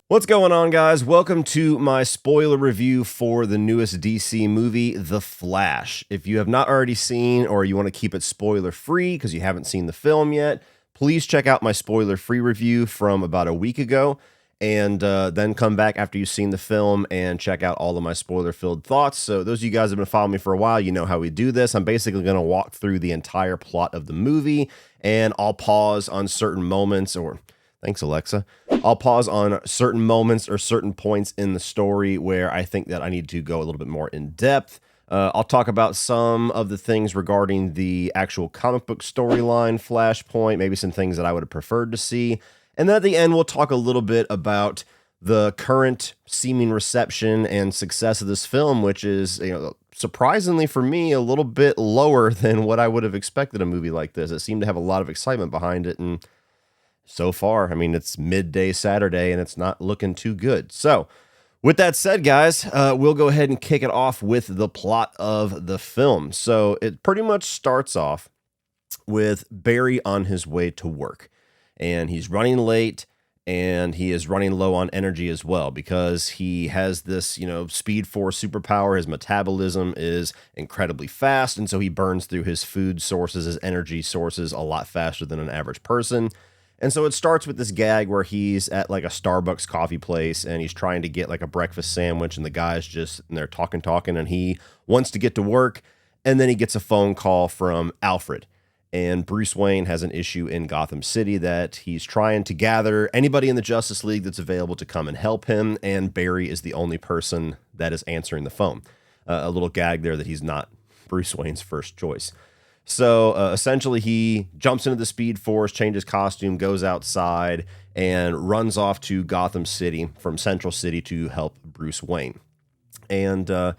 What's going on, guys? Welcome to my spoiler review for the newest DC movie, The Flash. If you have not already seen or you want to keep it spoiler free because you haven't seen the film yet, please check out my spoiler free review from about a week ago and then come back after you've seen the film and check out all of my spoiler filled thoughts. So those of you guys that have been following me for a while, you know how we do this. I'm basically going to walk through the entire plot of the movie, and I'll pause on certain moments or... Thanks, Alexa. I'll pause on certain moments or certain points in the story where I think that I need to go a little bit more in depth. I'll talk about some of the things regarding the actual comic book storyline, Flashpoint, maybe some things that I would have preferred to see. And then at the end, we'll talk a little bit about the current seeming reception and success of this film, which is, surprisingly for me, a little bit lower than what I would have expected a movie like this. It seemed to have a lot of excitement behind it, and so far, I mean, it's midday Saturday and it's not looking too good. So with that said, guys, we'll go ahead and kick it off with the plot of the film. So it pretty much starts off with Barry on his way to work, and he's running late and he is running low on energy as well because he has this, Speed Force superpower. His metabolism is incredibly fast, and so he burns through his food sources, his energy sources a lot faster than an average person. And so it starts with this gag where he's at like a Starbucks coffee place and he's trying to get like a breakfast sandwich, and the guy's just, and they're talking, and he wants to get to work. And then he gets a phone call from Alfred, and Bruce Wayne has an issue in Gotham City that he's trying to gather anybody in the Justice League that's available to come and help him. And Barry is the only person that is answering the phone. A little gag there that he's not Bruce Wayne's first choice. So essentially, he jumps into the Speed Force, changes costume, goes outside, and runs off to Gotham City from Central City to help Bruce Wayne. And there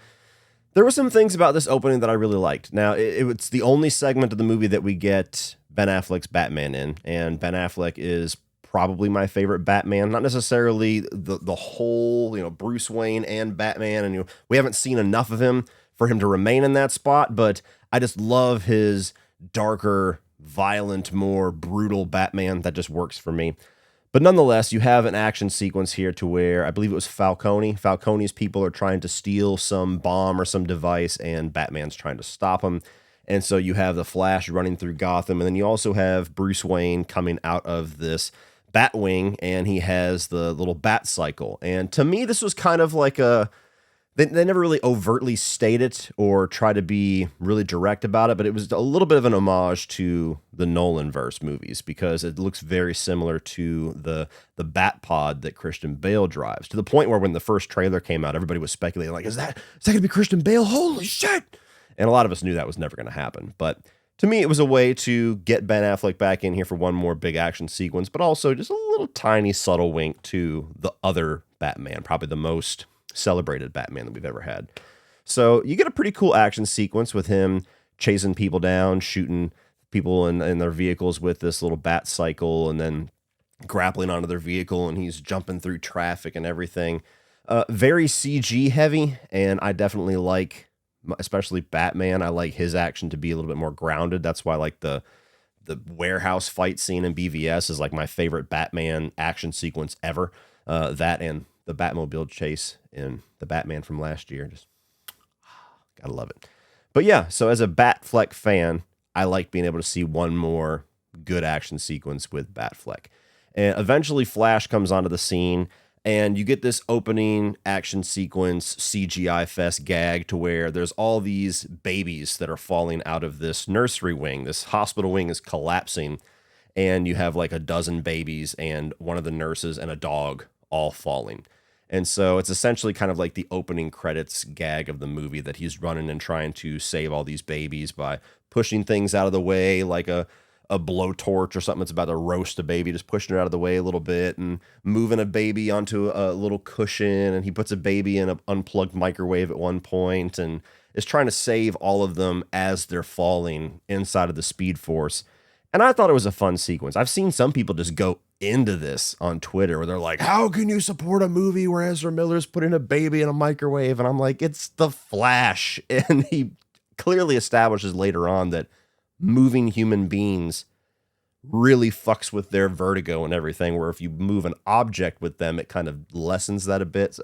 were some things about this opening that I really liked. Now, it's the only segment of the movie that we get Ben Affleck's Batman in, and Ben Affleck is probably my favorite Batman. Not necessarily the whole, Bruce Wayne and Batman, and we haven't seen enough of him for him to remain in that spot, but I just love his darker, violent, more brutal Batman. That just works for me. But nonetheless, you have an action sequence here to where I believe it was Falcone. Falcone's people are trying to steal some bomb or some device, and Batman's trying to stop them. And so you have the Flash running through Gotham, and then you also have Bruce Wayne coming out of this Batwing, and he has the little bat cycle. And to me, this was kind of like They never really overtly state it or try to be really direct about it, but it was a little bit of an homage to the Nolanverse movies because it looks very similar to the Bat Pod that Christian Bale drives, to the point where when the first trailer came out, everybody was speculating, like, is that going to be Christian Bale? Holy shit! And a lot of us knew that was never going to happen. But to me, it was a way to get Ben Affleck back in here for one more big action sequence, but also just a little tiny subtle wink to the other Batman, probably the most celebrated Batman that we've ever had. So you get a pretty cool action sequence with him chasing people down, shooting people in their vehicles with this little bat cycle, and then grappling onto their vehicle, and he's jumping through traffic and everything. Very CG heavy, and I definitely like, especially Batman, I like his action to be a little bit more grounded. That's why I like the warehouse fight scene in BVS is like my favorite Batman action sequence ever. That and the Batmobile chase in the Batman from last year. Just gotta love it. But yeah, so as a Batfleck fan, I like being able to see one more good action sequence with Batfleck. And eventually Flash comes onto the scene, and you get this opening action sequence CGI fest gag to where there's all these babies that are falling out of this nursery wing. This hospital wing is collapsing, and you have like a dozen babies and one of the nurses and a dog all falling. And so it's essentially kind of like the opening credits gag of the movie, that he's running and trying to save all these babies by pushing things out of the way, like a blowtorch or something that's about to roast a baby, just pushing it out of the way a little bit and moving a baby onto a little cushion. And he puts a baby in an unplugged microwave at one point and is trying to save all of them as they're falling inside of the Speed Force. And I thought it was a fun sequence. I've seen some people just go into this on Twitter where they're like, how can you support a movie where Ezra Miller's putting a baby in a microwave? And I'm like, it's the Flash. And he clearly establishes later on that moving human beings really fucks with their vertigo and everything, where if you move an object with them, it kind of lessens that a bit. So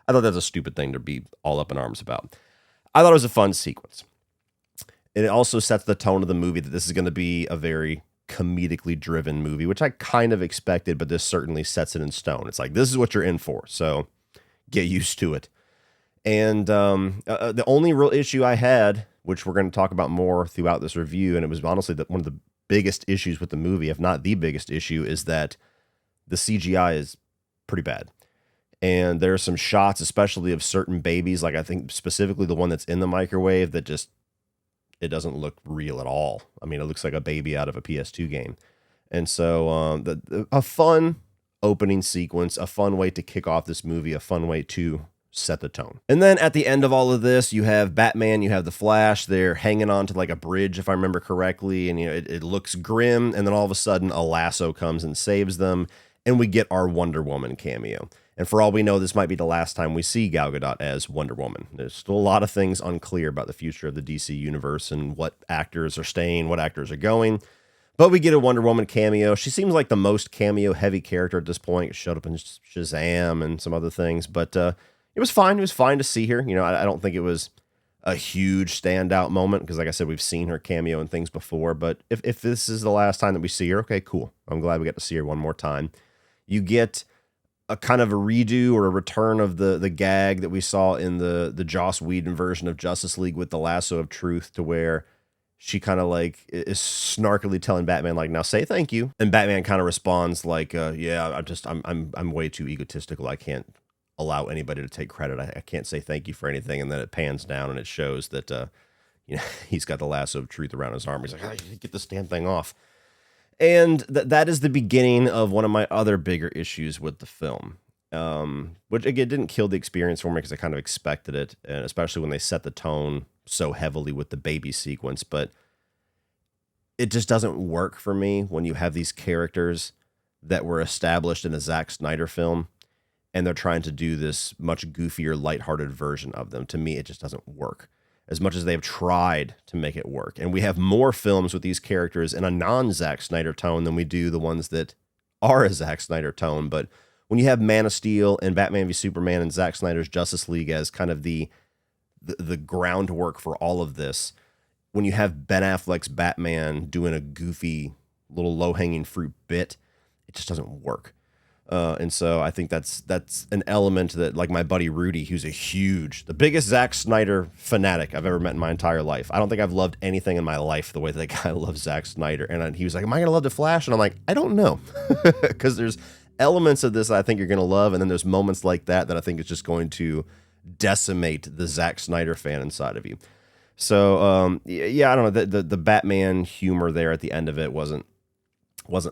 I thought that's a stupid thing to be all up in arms about. I thought it was a fun sequence. And it also sets the tone of the movie that this is going to be a very comedically driven movie, which I kind of expected, but this certainly sets it in stone. It's like, this is what you're in for, so get used to it. And the only real issue I had, which we're going to talk about more throughout this review, and it was honestly one of the biggest issues with the movie, if not the biggest issue, is that the CGI is pretty bad. And there are some shots, especially of certain babies, like I think specifically the one that's in the microwave, that just, it doesn't look real at all. I mean, it looks like a baby out of a PS2 game. And so a fun opening sequence, a fun way to kick off this movie, a fun way to set the tone. And then at the end of all of this, you have Batman, you have the Flash, they're hanging on to like a bridge, if I remember correctly, and it looks grim, and then all of a sudden a lasso comes and saves them, and we get our Wonder Woman cameo. And for all we know, this might be the last time we see Gal Gadot as Wonder Woman. There's still a lot of things unclear about the future of the DC universe and what actors are staying, what actors are going. But we get a Wonder Woman cameo. She seems like the most cameo-heavy character at this point. It showed up in Shazam and some other things. But it was fine. It was fine to see her. You know, I don't think it was a huge standout moment because, like I said, we've seen her cameo and things before. But if this is the last time that we see her, okay, cool. I'm glad we got to see her one more time. You get a kind of a redo or a return of the gag that we saw in the Joss Whedon version of Justice League with the lasso of truth, to where she kind of like is snarkily telling Batman, like, now say thank you. And Batman kind of responds like, yeah, I'm way too egotistical. I can't allow anybody to take credit. I can't say thank you for anything. And then it pans down and it shows that, you know, he's got the lasso of truth around his arm. He's like, oh, get this damn thing off. And that is the beginning of one of my other bigger issues with the film, which, again, didn't kill the experience for me because I kind of expected it, and especially when they set the tone so heavily with the baby sequence. But it just doesn't work for me when you have these characters that were established in a Zack Snyder film, and they're trying to do this much goofier, lighthearted version of them. To me, it just doesn't work as much as they've tried to make it work. And we have more films with these characters in a non-Zack Snyder tone than we do the ones that are a Zack Snyder tone. But when you have Man of Steel and Batman v Superman and Zack Snyder's Justice League as kind of the groundwork for all of this, when you have Ben Affleck's Batman doing a goofy little low-hanging fruit bit, it just doesn't work. And so I think that's an element that, like my buddy Rudy, who's the biggest Zack Snyder fanatic I've ever met in my entire life. I don't think I've loved anything in my life the way that guy loves Zack Snyder. And he was like, am I going to love The Flash? And I'm like, I don't know. Because there's elements of this that I think you're going to love. And then there's moments like that I think is just going to decimate the Zack Snyder fan inside of you. So, yeah, I don't know. The Batman humor there at the end of it wasn't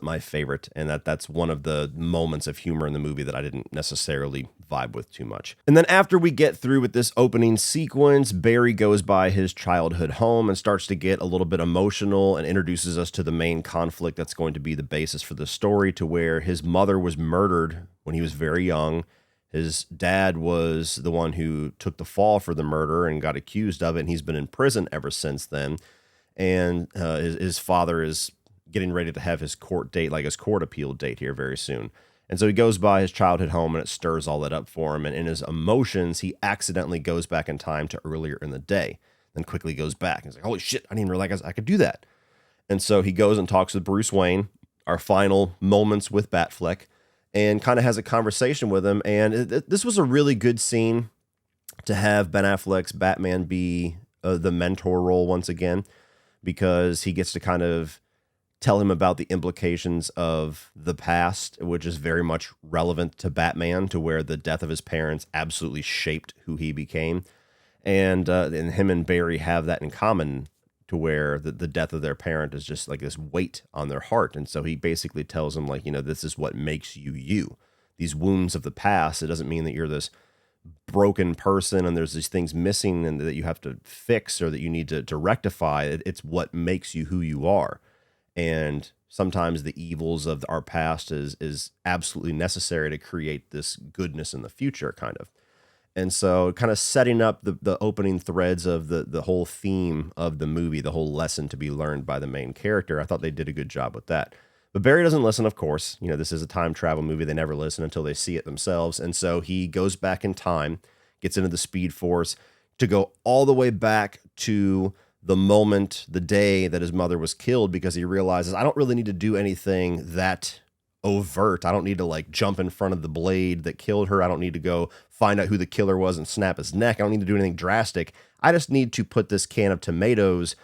my favorite, and that's one of the moments of humor in the movie that I didn't necessarily vibe with too much. And then after we get through with this opening sequence, Barry goes by his childhood home and starts to get a little bit emotional and introduces us to the main conflict that's going to be the basis for the story, to where his mother was murdered when he was very young. His dad was the one who took the fall for the murder and got accused of it, and he's been in prison ever since then. And his father is getting ready to have his court date, like his court appeal date here very soon. And so he goes by his childhood home and it stirs all that up for him. And in his emotions, he accidentally goes back in time to earlier in the day, then quickly goes back. He's like, holy shit, I didn't realize I could do that. And so he goes and talks with Bruce Wayne, our final moments with Batfleck, and kind of has a conversation with him. And this was a really good scene to have Ben Affleck's Batman be the mentor role once again, because he gets to kind of tell him about the implications of the past, which is very much relevant to Batman, to where the death of his parents absolutely shaped who he became. And him and Barry have that in common, to where the death of their parent is just like this weight on their heart. And so he basically tells him, like, you know, this is what makes you you. These wounds of the past, it doesn't mean that you're this broken person and there's these things missing and that you have to fix or that you need to rectify. It's what makes you who you are. And sometimes the evils of our past is absolutely necessary to create this goodness in the future, kind of. And so kind of setting up the opening threads of the whole theme of the movie, the whole lesson to be learned by the main character, I thought they did a good job with that. But Barry doesn't listen, of course. You know, this is a time travel movie. They never listen until they see it themselves. And so he goes back in time, gets into the Speed Force to go all the way back to the moment, the day that his mother was killed, because he realizes I don't really need to do anything that overt. I don't need to like jump in front of the blade that killed her. I don't need to go find out who the killer was and snap his neck. I don't need to do anything drastic. I just need to put this can of tomatoes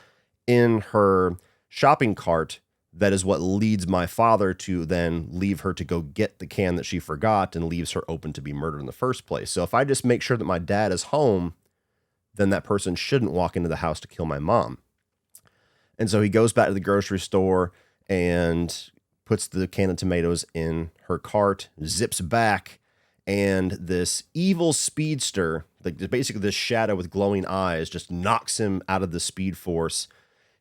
in her shopping cart. That is what leads my father to then leave her to go get the can that she forgot and leaves her open to be murdered in the first place. So if I just make sure that my dad is home, then that person shouldn't walk into the house to kill my mom. And so he goes back to the grocery store and puts the can of tomatoes in her cart, zips back, and this evil speedster, like basically this shadow with glowing eyes, just knocks him out of the Speed Force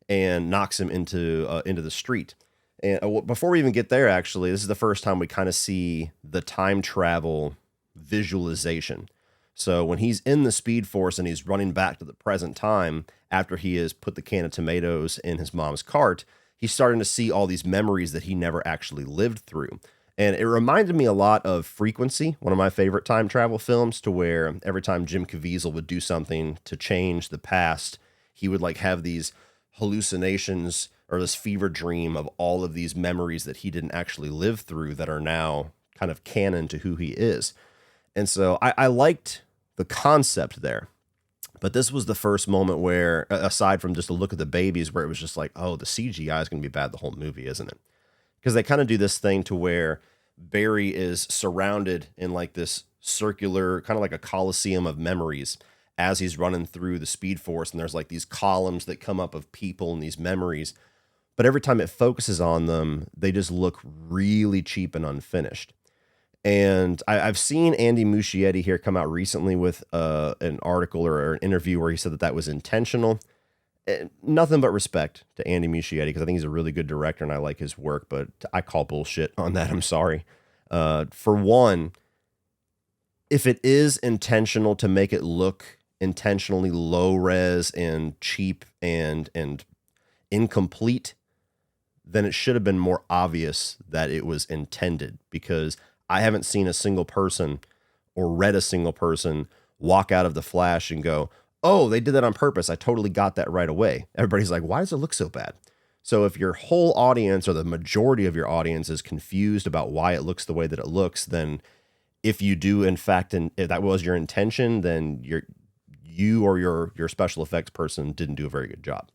and knocks him into the street. And before we even get there, actually, this is the first time we kind of see the time travel visualization. So when he's in the Speed Force and he's running back to the present time after he has put the can of tomatoes in his mom's cart, he's starting to see all these memories that he never actually lived through. And it reminded me a lot of Frequency, one of my favorite time travel films, to where every time Jim Caviezel would do something to change the past, he would like have these hallucinations or this fever dream of all of these memories that he didn't actually live through that are now kind of canon to who he is. And so I liked the concept there, but this was the first moment where, aside from just a look at the babies, where it was just like, oh, the CGI is going to be bad the whole movie, isn't it? Because they kind of do this thing to where Barry is surrounded in like this circular, kind of like a coliseum of memories as he's running through the Speed Force. And there's like these columns that come up of people and these memories. But every time it focuses on them, they just look really cheap and unfinished. And I've seen Andy Muschietti here come out recently with an article or an interview where he said that that was intentional. Nothing but respect to Andy Muschietti, because I think he's a really good director and I like his work, but I call bullshit on that. I'm sorry. For one, if it is intentional to make it look intentionally low res and cheap and incomplete, then it should have been more obvious that it was intended, because I haven't seen a single person or read a single person walk out of The Flash and go, oh, they did that on purpose. I totally got that right away. Everybody's like, why does it look so bad? So if your whole audience or the majority of your audience is confused about why it looks the way that it looks, then if you do, in fact, and if that was your intention, then you or your special effects person didn't do a very good job.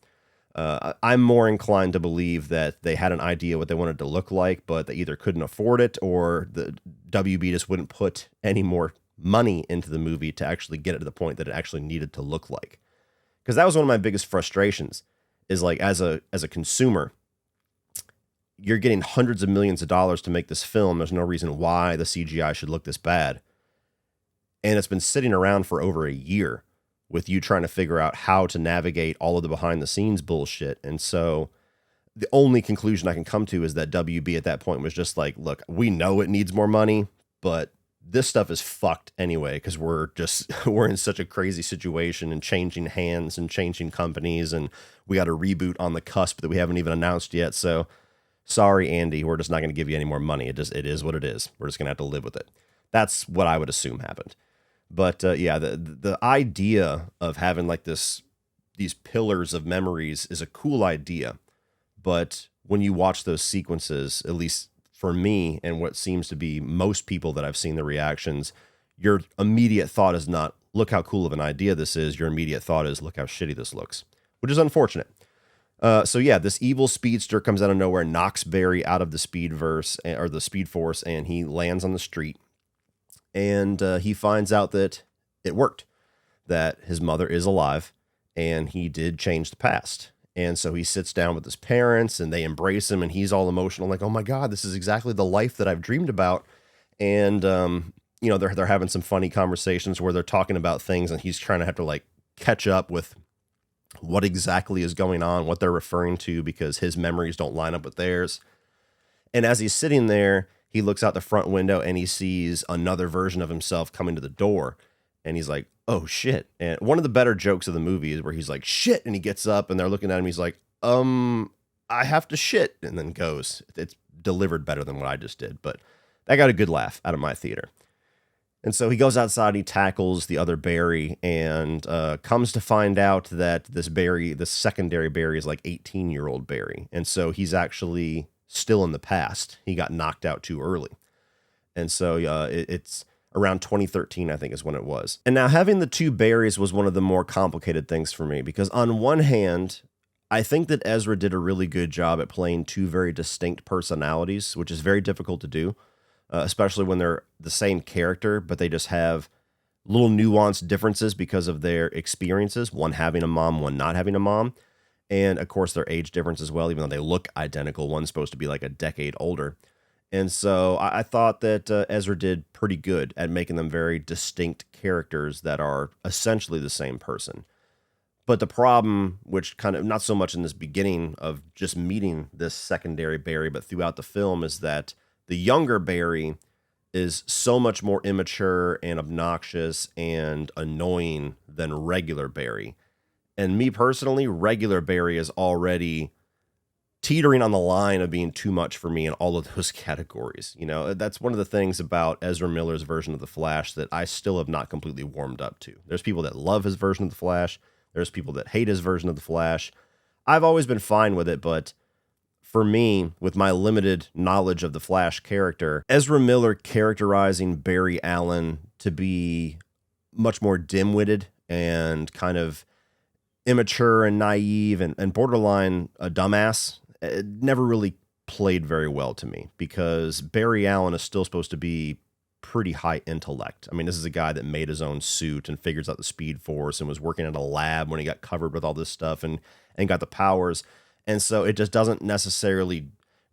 I'm more inclined to believe that they had an idea what they wanted to look like, but they either couldn't afford it or the WB just wouldn't put any more money into the movie to actually get it to the point that it actually needed to look like. Because that was one of my biggest frustrations, is like as a consumer, you're getting hundreds of millions of dollars to make this film. There's no reason why the CGI should look this bad. And it's been sitting around for over a year with you trying to figure out how to navigate all of the behind the scenes bullshit. And so the only conclusion I can come to is that WB at that point was just like, look, we know it needs more money, but this stuff is fucked anyway, because we're in such a crazy situation and changing hands and changing companies, and we got a reboot on the cusp that we haven't even announced yet. So sorry, Andy, we're just not going to give you any more money. It is what it is. We're just going to have to live with it. That's what I would assume happened. But yeah, the idea of having like these pillars of memories is a cool idea. But when you watch those sequences, at least for me and what seems to be most people that I've seen the reactions, your immediate thought is not, look how cool of an idea this is. Your immediate thought is, look how shitty this looks, which is unfortunate. So yeah, this evil speedster comes out of nowhere, knocks Barry out of the Speedverse or the Speed Force, and he lands on the street. And he finds out that it worked, that his mother is alive, and he did change the past. And so he sits down with his parents, and they embrace him, and he's all emotional, like, oh my God, this is exactly the life that I've dreamed about. And, you know, they're having some funny conversations where they're talking about things, and he's trying to have to, like, catch up with what exactly is going on, what they're referring to, because his memories don't line up with theirs. And as he's sitting there, he looks out the front window and he sees another version of himself coming to the door. And he's like, oh shit. And one of the better jokes of the movie is where he's like, shit. And he gets up and they're looking at him. He's like, I have to shit. And then goes. It's delivered better than what I just did, but that got a good laugh out of my theater. And so he goes outside, he tackles the other Barry, and comes to find out that this secondary Barry is like 18-year-old Barry. And so he's actually still in the past. He got knocked out too early. And so it's around 2013, I think, is when it was. And now having the two Barrys was one of the more complicated things for me, because on one hand, I think that Ezra did a really good job at playing two very distinct personalities, which is very difficult to do. Especially when they're the same character, but they just have little nuanced differences because of their experiences, one having a mom, one not having a mom. And of course, their age difference as well, even though they look identical. One's supposed to be like a decade older. And so I thought that Ezra did pretty good at making them very distinct characters that are essentially the same person. But the problem, which kind of not so much in this beginning of just meeting this secondary Barry, but throughout the film, is that the younger Barry is so much more immature and obnoxious and annoying than regular Barry. And me personally, regular Barry is already teetering on the line of being too much for me in all of those categories. You know, that's one of the things about Ezra Miller's version of The Flash that I still have not completely warmed up to. There's people that love his version of The Flash. There's people that hate his version of The Flash. I've always been fine with it, but for me, with my limited knowledge of the Flash character, Ezra Miller characterizing Barry Allen to be much more dim-witted and kind of immature and naive and borderline a dumbass, it never really played very well to me, because Barry Allen is still supposed to be pretty high intellect. I mean, this is a guy that made his own suit and figures out the Speed Force and was working in a lab when he got covered with all this stuff and got the powers. And so it just doesn't necessarily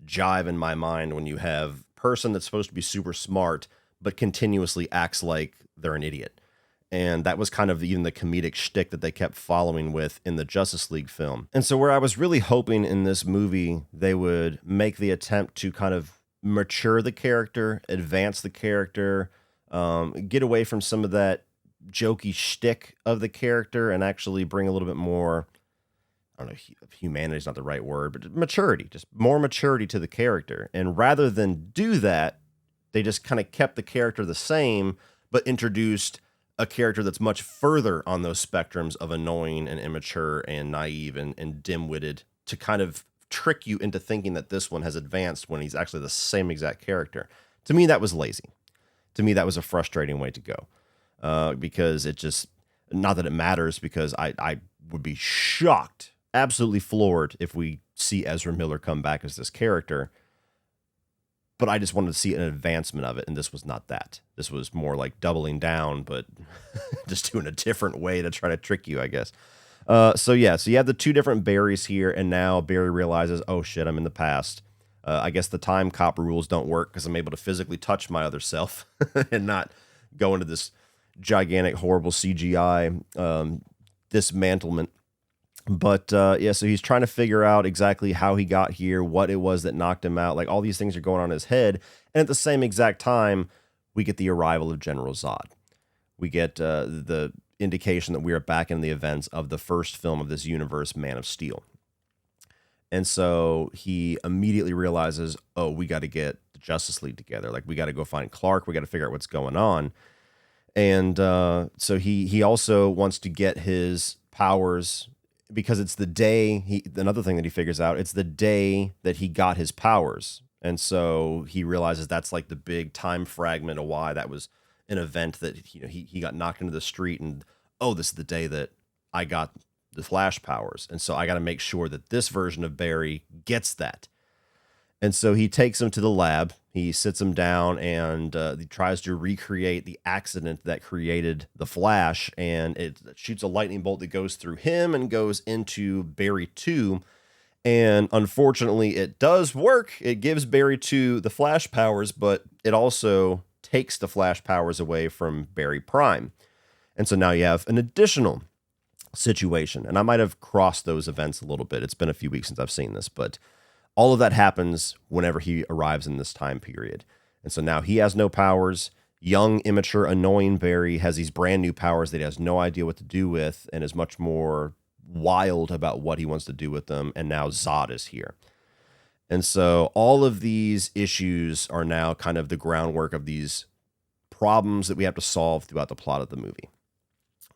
jive in my mind when you have a person that's supposed to be super smart, but continuously acts like they're an idiot. And that was kind of even the comedic shtick that they kept following with in the Justice League film. And so where I was really hoping in this movie, they would make the attempt to kind of mature the character, advance the character, get away from some of that jokey shtick of the character and actually bring a little bit more, I don't know, humanity is not the right word, but maturity, just more maturity to the character. And rather than do that, they just kind of kept the character the same, but introduced a character that's much further on those spectrums of annoying and immature and naive and dim-witted to kind of trick you into thinking that this one has advanced when he's actually the same exact character. To me, that was lazy. To me, that was a frustrating way to go, because it just, not that it matters, because I would be shocked, absolutely floored if we see Ezra Miller come back as this character. But I just wanted to see an advancement of it, and this was not that. This was more like doubling down, but just doing a different way to try to trick you, I guess. So you have the two different Barrys here, and now Barry realizes, oh shit, I'm in the past. I guess the time cop rules don't work because I'm able to physically touch my other self and not go into this gigantic, horrible CGI dismantlement. But so he's trying to figure out exactly how he got here, what it was that knocked him out. Like, all these things are going on in his head. And at the same exact time, we get the arrival of General Zod. We get the indication that we are back in the events of the first film of this universe, Man of Steel. And so he immediately realizes, oh, we got to get the Justice League together. Like, we got to go find Clark. We got to figure out what's going on. And so he also wants to get his powers, because it's the day another thing that he figures out, it's the day that he got his powers. And so he realizes that's like the big time fragment of why that was an event that, you know, he got knocked into the street and, oh, this is the day that I got the Flash powers. And so I got to make sure that this version of Barry gets that. And so he takes him to the lab. He sits him down and he tries to recreate the accident that created the Flash. And it shoots a lightning bolt that goes through him and goes into Barry 2. And unfortunately, it does work. It gives Barry 2 the Flash powers, but it also takes the Flash powers away from Barry Prime. And so now you have an additional situation. And I might have crossed those events a little bit. It's been a few weeks since I've seen this, but all of that happens whenever he arrives in this time period. And so now he has no powers. Young, immature, annoying Barry has these brand new powers that he has no idea what to do with and is much more wild about what he wants to do with them. And now Zod is here. And so all of these issues are now kind of the groundwork of these problems that we have to solve throughout the plot of the movie.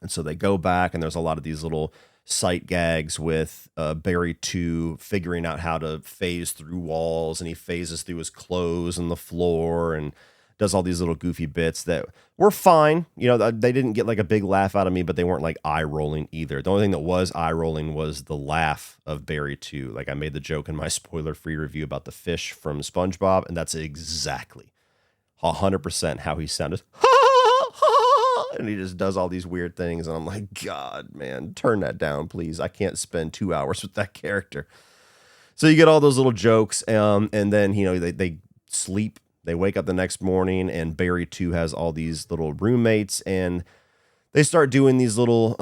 And so they go back, and there's a lot of these little sight gags with Barry 2 figuring out how to phase through walls, and he phases through his clothes and the floor and does all these little goofy bits that were fine. You know, they didn't get like a big laugh out of me, but they weren't like eye rolling either. The only thing that was eye rolling was the laugh of Barry 2. Like I made the joke in my spoiler free review about the fish from SpongeBob, and that's exactly 100% how he sounded. And he just does all these weird things, and I'm like, God, man, turn that down, please. I can't spend 2 hours with that character. So you get all those little jokes, and then, you know, they sleep. They wake up the next morning, and Barry 2 has all these little roommates, and they start doing these little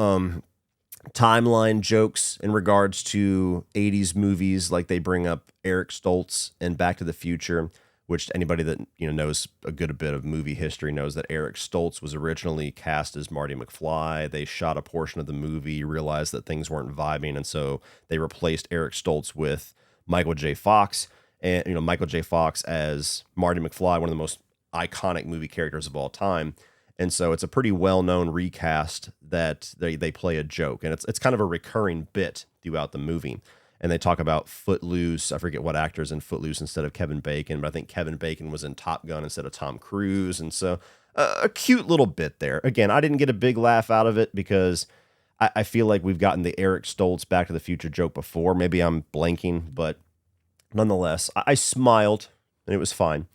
timeline jokes in regards to 80s movies. Like they bring up Eric Stoltz and Back to the Future, which anybody that, you know, knows a good bit of movie history knows that Eric Stoltz was originally cast as Marty McFly. They shot a portion of the movie, realized that things weren't vibing, and so they replaced Eric Stoltz with Michael J. Fox. And, you know, Michael J. Fox as Marty McFly, one of the most iconic movie characters of all time. And so it's a pretty well-known recast that they play a joke, and it's kind of a recurring bit throughout the movie. And they talk about Footloose. I forget what actor's in Footloose instead of Kevin Bacon, but I think Kevin Bacon was in Top Gun instead of Tom Cruise. And so a cute little bit there. Again, I didn't get a big laugh out of it because I feel like we've gotten the Eric Stoltz Back to the Future joke before. Maybe I'm blanking, but nonetheless, I smiled, and it was fine.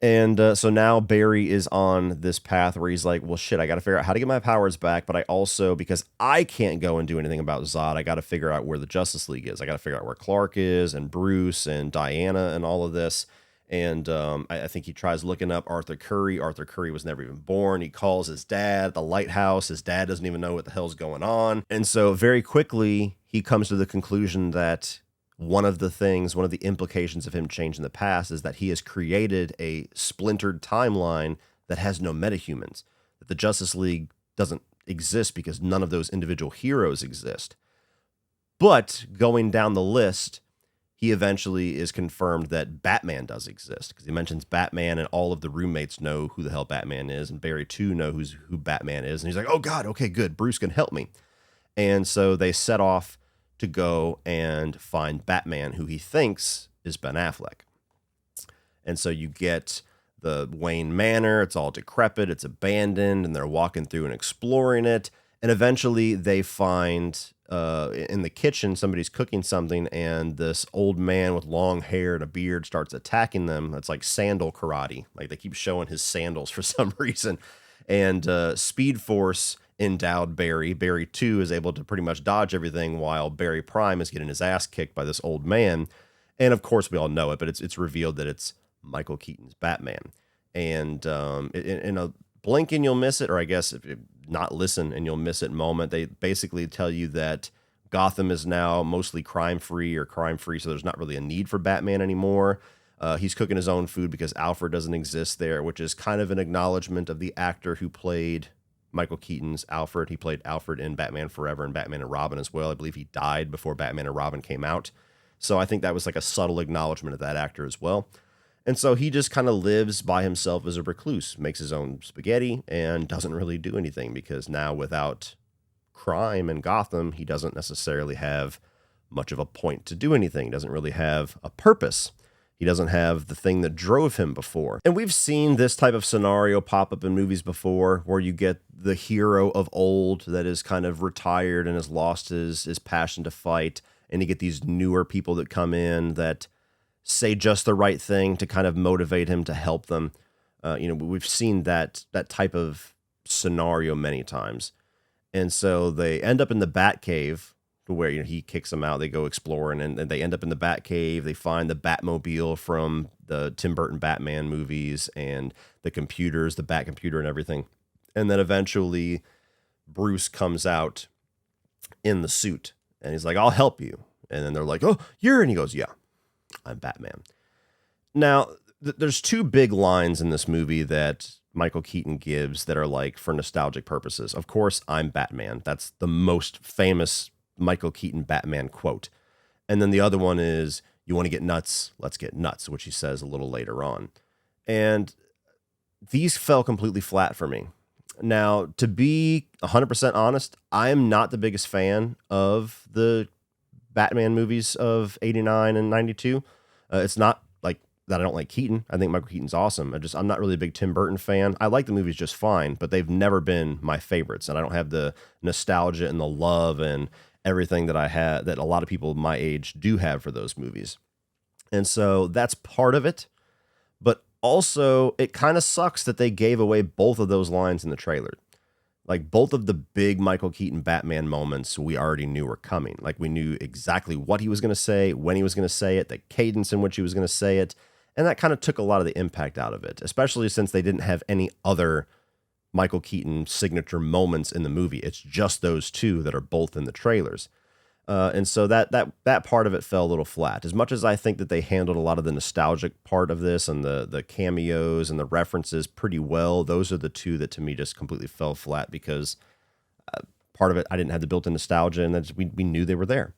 And so now Barry is on this path where he's like, well, shit, I got to figure out how to get my powers back. But I also, because I can't go and do anything about Zod, I got to figure out where the Justice League is. I got to figure out where Clark is and Bruce and Diana and all of this. And I think he tries looking up Arthur Curry. Arthur Curry was never even born. He calls his dad at the lighthouse. His dad doesn't even know what the hell's going on. And so very quickly, he comes to the conclusion that one of the implications of him changing the past is that he has created a splintered timeline that has no metahumans, that the Justice League doesn't exist because none of those individual heroes exist. But going down the list, he eventually is confirmed that Batman does exist, because he mentions Batman, and all of the roommates know who the hell Batman is, and Barry too knows who Batman is. And he's like, oh God, okay, good, Bruce can help me. And so they set off to go and find Batman, who he thinks is Ben Affleck. And so you get the Wayne Manor. It's all decrepit. It's abandoned, and they're walking through and exploring it. And eventually they find in the kitchen, somebody's cooking something, and this old man with long hair and a beard starts attacking them. It's like sandal karate. Like they keep showing his sandals for some reason. And Speed Force endowed Barry. Barry 2 is able to pretty much dodge everything, while Barry Prime is getting his ass kicked by this old man. And of course, we all know it, but it's revealed that it's Michael Keaton's Batman. And in a blink and you'll miss it, or I guess if you not listen and you'll miss it moment, they basically tell you that Gotham is now mostly crime-free, so there's not really a need for Batman anymore. He's cooking his own food because Alfred doesn't exist there, which is kind of an acknowledgement of the actor who played Michael Keaton's Alfred. He played Alfred in Batman Forever and Batman and Robin as well. I believe he died before Batman and Robin came out. So I think that was like a subtle acknowledgement of that actor as well. And so he just kind of lives by himself as a recluse, makes his own spaghetti, and doesn't really do anything, because now without crime in Gotham, he doesn't necessarily have much of a point to do anything. He doesn't really have a purpose. He doesn't have the thing that drove him before. And we've seen this type of scenario pop up in movies before, where you get the hero of old that is kind of retired and has lost his passion to fight, and you get these newer people that come in that say just the right thing to kind of motivate him to help them. We've seen that type of scenario many times. And so they end up in the Batcave, where he kicks them out. They go exploring, and they end up in the Batcave. They find the Batmobile from the Tim Burton Batman movies, and the computers, the Bat computer and everything. And then eventually Bruce comes out in the suit, and he's like, I'll help you. And then they're like, oh, and he goes, yeah, I'm Batman. Now, there's two big lines in this movie that Michael Keaton gives that are like for nostalgic purposes. Of course, I'm Batman. That's the most famous Michael Keaton Batman quote. And then the other one is, You want to get nuts? Let's get nuts, which he says a little later on. And these fell completely flat for me. Now, to be 100% honest, I am not the biggest fan of the Batman movies of 89 and 92. It's not like that I don't like Keaton. I think Michael Keaton's awesome. I'm not really a big Tim Burton fan. I like the movies just fine, but they've never been my favorites. And I don't have the nostalgia and the love and everything that I had, that a lot of people my age do have for those movies. And so that's part of it. But also, it kind of sucks that they gave away both of those lines in the trailer. Like, both of the big Michael Keaton Batman moments we already knew were coming. Like, we knew exactly what he was going to say, when he was going to say it, the cadence in which he was going to say it. And that kind of took a lot of the impact out of it, especially since they didn't have any other Michael Keaton signature moments in the movie. It's just those two that are both in the trailers. And so that part of it fell a little flat. As much as I think that they handled a lot of the nostalgic part of this and the cameos and the references pretty well, those are the two that to me just completely fell flat because part of it, I didn't have the built-in nostalgia, and we knew they were there.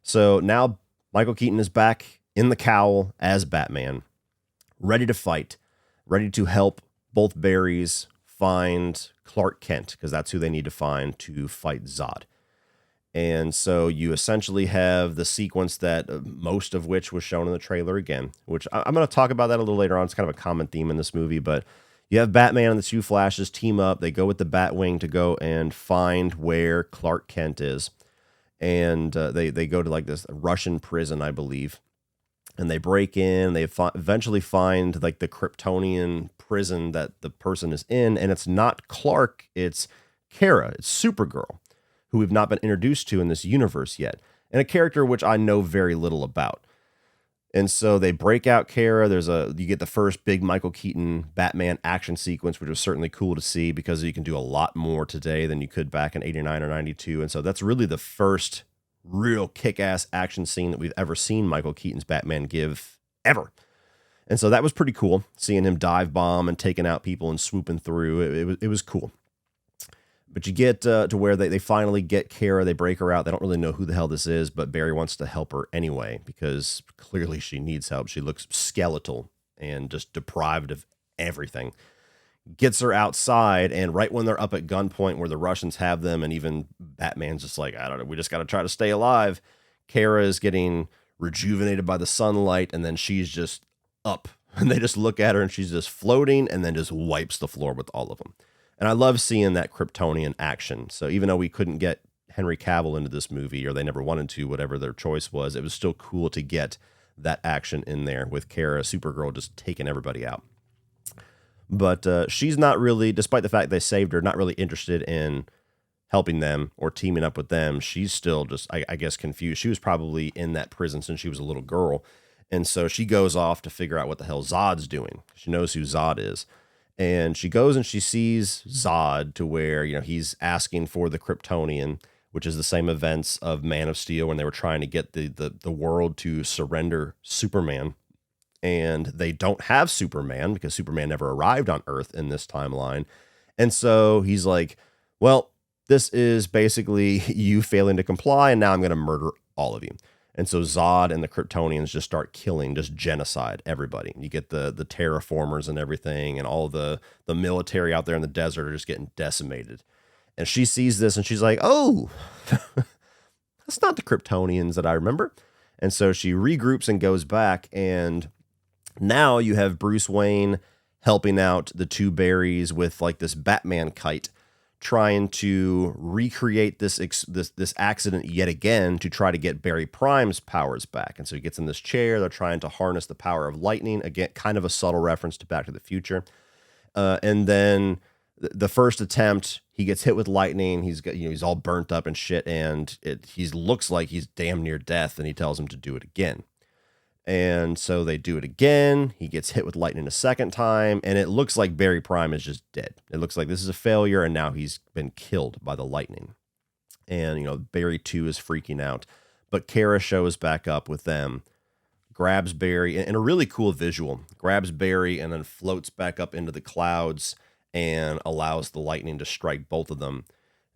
So now Michael Keaton is back in the cowl as Batman, ready to fight, ready to help both Barrys find Clark Kent, because that's who they need to find to fight Zod. And so you essentially have the sequence that most of which was shown in the trailer again, which I'm going to talk about that a little later on. It's kind of a common theme in this movie, but you have Batman and the two Flashes team up. They go with the Batwing to go and find where Clark Kent is. And they go to like this Russian prison, I believe. And they break in. They eventually find like the Kryptonian prison that the person is in. And it's not Clark, it's Kara. It's Supergirl, who we've not been introduced to in this universe yet, and a character which I know very little about. And so they break out Kara. You get the first big Michael Keaton Batman action sequence, which was certainly cool to see because you can do a lot more today than you could back in 89 or 92. And so that's really the first real kick-ass action scene that we've ever seen Michael Keaton's Batman give ever. And so that was pretty cool, seeing him dive bomb and taking out people and swooping through. It was cool. But you get to where they finally get Kara. They break her out. They don't really know who the hell this is, but Barry wants to help her anyway because clearly she needs help. She looks skeletal and just deprived of everything. Gets her outside, and right when they're up at gunpoint where the Russians have them, and even Batman's just like, I don't know, we just got to try to stay alive. Kara is getting rejuvenated by the sunlight, and then she's just up. And they just look at her, and she's just floating, and then just wipes the floor with all of them. And I love seeing that Kryptonian action. So even though we couldn't get Henry Cavill into this movie, or they never wanted to, whatever their choice was, it was still cool to get that action in there with Kara, Supergirl, just taking everybody out. But she's not really, despite the fact they saved her, not really interested in helping them or teaming up with them. She's still just, I guess, confused. She was probably in that prison since she was a little girl. And so she goes off to figure out what the hell Zod's doing. She knows who Zod is. And she goes and she sees Zod to where, he's asking for the Kryptonian, which is the same events of Man of Steel when they were trying to get the world to surrender Superman. And they don't have Superman because Superman never arrived on Earth in this timeline. And so he's like, well, this is basically you failing to comply, and now I'm going to murder all of you. And so Zod and the Kryptonians just start killing, just genocide everybody. You get the terraformers and everything, and all the military out there in the desert are just getting decimated. And she sees this and she's like, oh, that's not the Kryptonians that I remember. And so she regroups and goes back. And now you have Bruce Wayne helping out the two Barrys with like this Batman kite, trying to recreate this accident yet again to try to get Barry Prime's powers back. And so he gets in this chair. They're trying to harness the power of lightning. Again, kind of a subtle reference to Back to the Future. And then the first attempt, he gets hit with lightning. He's all burnt up and shit. And he looks like he's damn near death. And he tells him to do it again. And so they do it again. He gets hit with lightning a second time, and it looks like Barry Prime is just dead. It looks like this is a failure, and now he's been killed by the lightning. And, Barry 2 is freaking out. But Kara shows back up with them, grabs Barry, and a really cool visual, grabs Barry and then floats back up into the clouds and allows the lightning to strike both of them.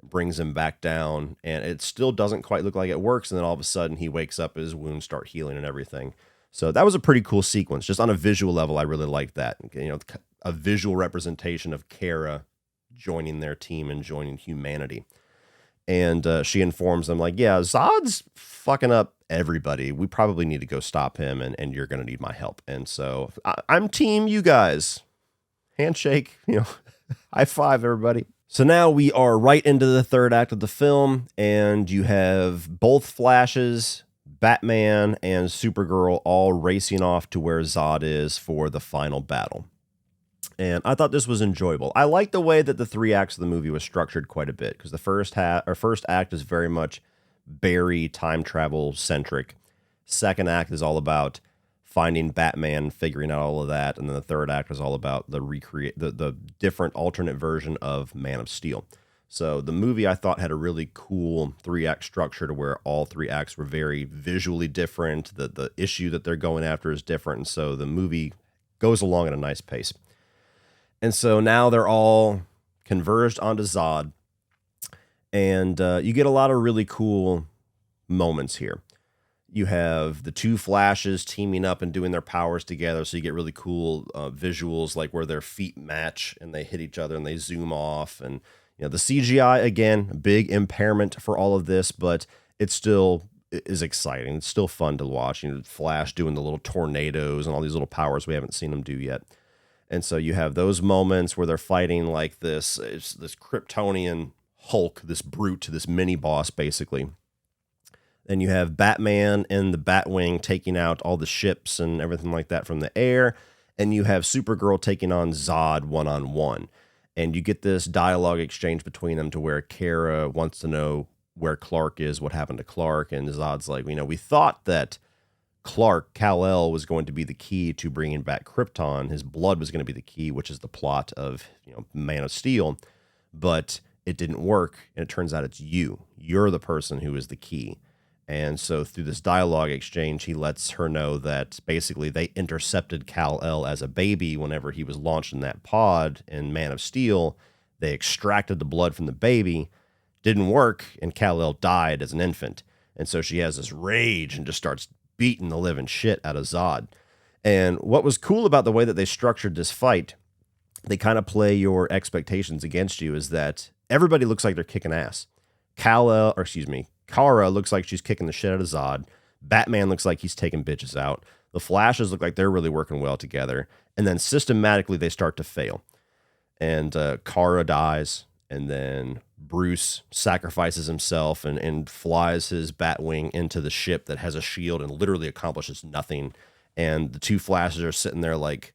brings him back down, and it still doesn't quite look like it works. And then all of a sudden he wakes up, his wounds start healing and everything. So that was a pretty cool sequence. Just on a visual level, I really liked that. You know, a visual representation of Kara joining their team and joining humanity. And she informs them, like, yeah, Zod's fucking up everybody. We probably need to go stop him, and you're going to need my help. And so I'm team you guys. Handshake, you know, high five, everybody. So now we are right into the third act of the film, and you have both Flashes, Batman, and Supergirl all racing off to where Zod is for the final battle. And I thought this was enjoyable. I like the way that the 3 acts of the movie was structured quite a bit, because the first act is very much Barry time travel centric. Second act is all about finding Batman, figuring out all of that, and then the third act is all about the different alternate version of Man of Steel. So the movie, I thought, had a really cool 3-act structure to where all 3 acts were very visually different. The issue that they're going after is different, and so the movie goes along at a nice pace. And so now they're all converged onto Zod, and you get a lot of really cool moments here. You have the 2 Flashes teaming up and doing their powers together, so you get really cool visuals, like where their feet match and they hit each other and they zoom off. And you know, the CGI, again, a big impairment for all of this, but it still is exciting. It's still fun to watch. You know, Flash doing the little tornadoes and all these little powers we haven't seen them do yet. And so you have those moments where they're fighting like this Kryptonian Hulk, this brute, this mini boss, basically. And you have Batman and the Batwing taking out all the ships and everything like that from the air. And you have Supergirl taking on Zod one-on-one. And you get this dialogue exchange between them to where Kara wants to know where Clark is, what happened to Clark. And Zod's like, you know, we thought that Clark, Kal-El, was going to be the key to bringing back Krypton. His blood was going to be the key, which is the plot of, you know, Man of Steel. But it didn't work, and it turns out it's you. You're the person who is the key. And so through this dialogue exchange, he lets her know that basically they intercepted Kal-El as a baby whenever he was launched in that pod in Man of Steel. They extracted the blood from the baby, didn't work, and Kal-El died as an infant. And so she has this rage and just starts beating the living shit out of Zod. And what was cool about the way that they structured this fight, they kind of play your expectations against you, is that everybody looks like they're kicking ass. Kara looks like she's kicking the shit out of Zod. Batman looks like he's taking bitches out. The Flashes look like they're really working well together. And then systematically they start to fail. And Kara dies. And then Bruce sacrifices himself and flies his Batwing into the ship that has a shield and literally accomplishes nothing. And the 2 Flashes are sitting there like,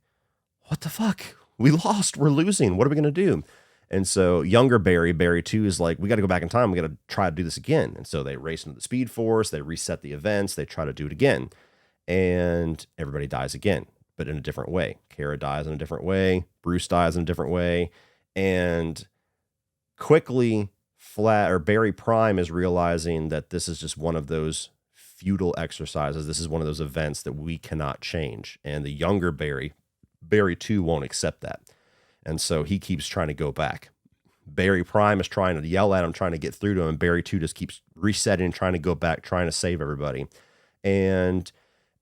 what the fuck? We lost. We're losing. What are we going to do? And so younger Barry 2 is like, we got to go back in time. We got to try to do this again. And so they race into the Speed Force. They reset the events. They try to do it again. And everybody dies again, but in a different way. Kara dies in a different way. Bruce dies in a different way. And quickly, Barry Prime is realizing that this is just one of those futile exercises. This is one of those events that we cannot change. And the younger Barry 2 won't accept that. And so he keeps trying to go back. Barry Prime is trying to yell at him, trying to get through to him. And Barry 2 just keeps resetting, trying to go back, trying to save everybody. And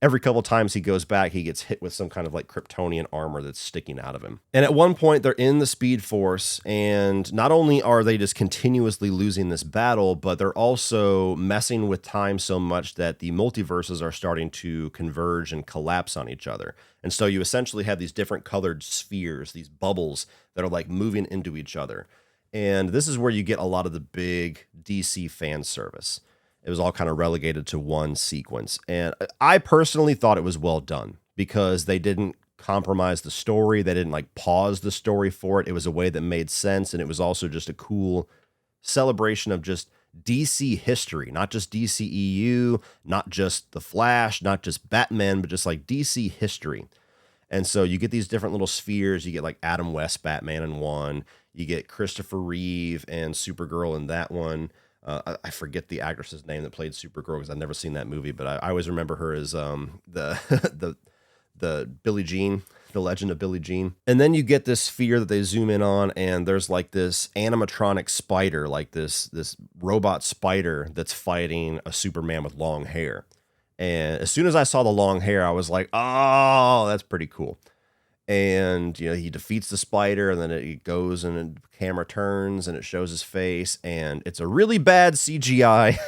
every couple times he goes back, he gets hit with some kind of like Kryptonian armor that's sticking out of him. And at one point, they're in the Speed Force, and not only are they just continuously losing this battle, but they're also messing with time so much that the multiverses are starting to converge and collapse on each other. And so you essentially have these different colored spheres, these bubbles that are like moving into each other. And this is where you get a lot of the big DC fan service. It was all kind of relegated to one sequence. And I personally thought it was well done because they didn't compromise the story. They didn't like pause the story for it. It was a way that made sense. And it was also just a cool celebration of just DC history, not just DCEU, not just The Flash, not just Batman, but just like DC history. And so you get these different little spheres. You get like Adam West Batman in one. You get Christopher Reeve and Supergirl in that one. I forget the actress's name that played Supergirl because I've never seen that movie, but I always remember her as the Billie Jean, The Legend of Billie Jean. And then you get this sphere that they zoom in on, and there's like this animatronic spider, like this robot spider that's fighting a Superman with long hair. And as soon as I saw the long hair, I was like, oh, that's pretty cool. And, you know, he defeats the spider, and then it goes and the camera turns and it shows his face, and it's a really bad CGI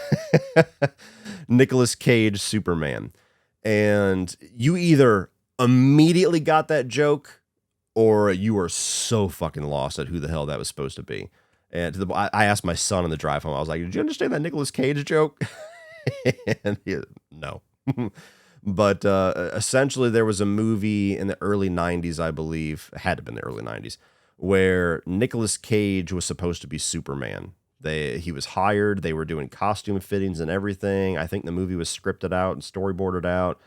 Nicolas Cage Superman. And you either immediately got that joke, or you were so fucking lost at who the hell that was supposed to be. And I asked my son on the drive home, I was like, did you understand that Nicolas Cage joke? And no. But essentially there was a movie in the early 90s, I believe, it had to have been the early 90s, where Nicolas Cage was supposed to be Superman. He was hired, they were doing costume fittings and everything. I think the movie was scripted out and storyboarded out.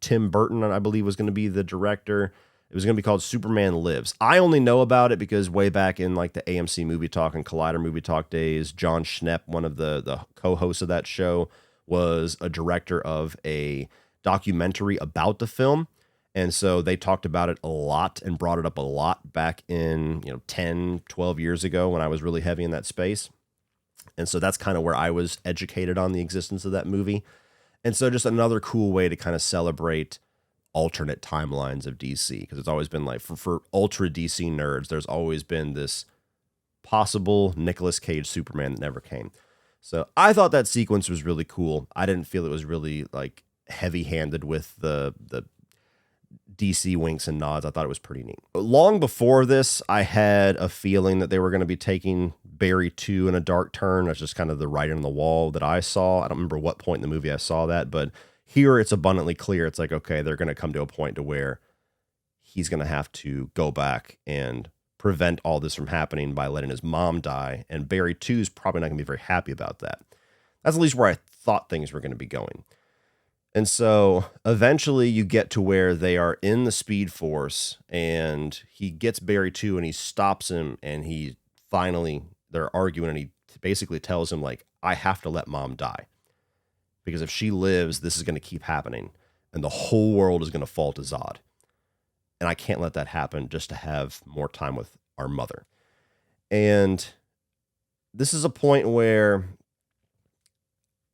Tim Burton, I believe, was going to be the director. It was going to be called Superman Lives. I only know about it because way back in like the AMC Movie Talk and Collider Movie Talk days, John Schnepp, one of the co-hosts of that show, was a director of a documentary about the film. And so they talked about it a lot and brought it up a lot back in, 10, 12 years ago when I was really heavy in that space. And so that's kind of where I was educated on the existence of that movie. And so just another cool way to kind of celebrate alternate timelines of DC, because it's always been like, for ultra DC nerds, there's always been this possible Nicolas Cage Superman that never came. So I thought that sequence was really cool. I didn't feel it was really like heavy-handed with the DC winks and nods. I thought it was pretty neat. Long before this, I had a feeling that they were going to be taking Barry 2 in a dark turn. That's just kind of the writing on the wall that I saw. I don't remember what point in the movie I saw that, but here it's abundantly clear. It's like, okay, they're going to come to a point to where he's going to have to go back and prevent all this from happening by letting his mom die. And Barry 2 is probably not going to be very happy about that. That's at least where I thought things were going to be going. And so eventually you get to where they are in the Speed Force, and he gets Barry 2 and he stops him, and they're arguing, and he basically tells him, like, I have to let mom die, because if she lives, this is going to keep happening and the whole world is going to fall to Zod. And I can't let that happen just to have more time with our mother. And this is a point where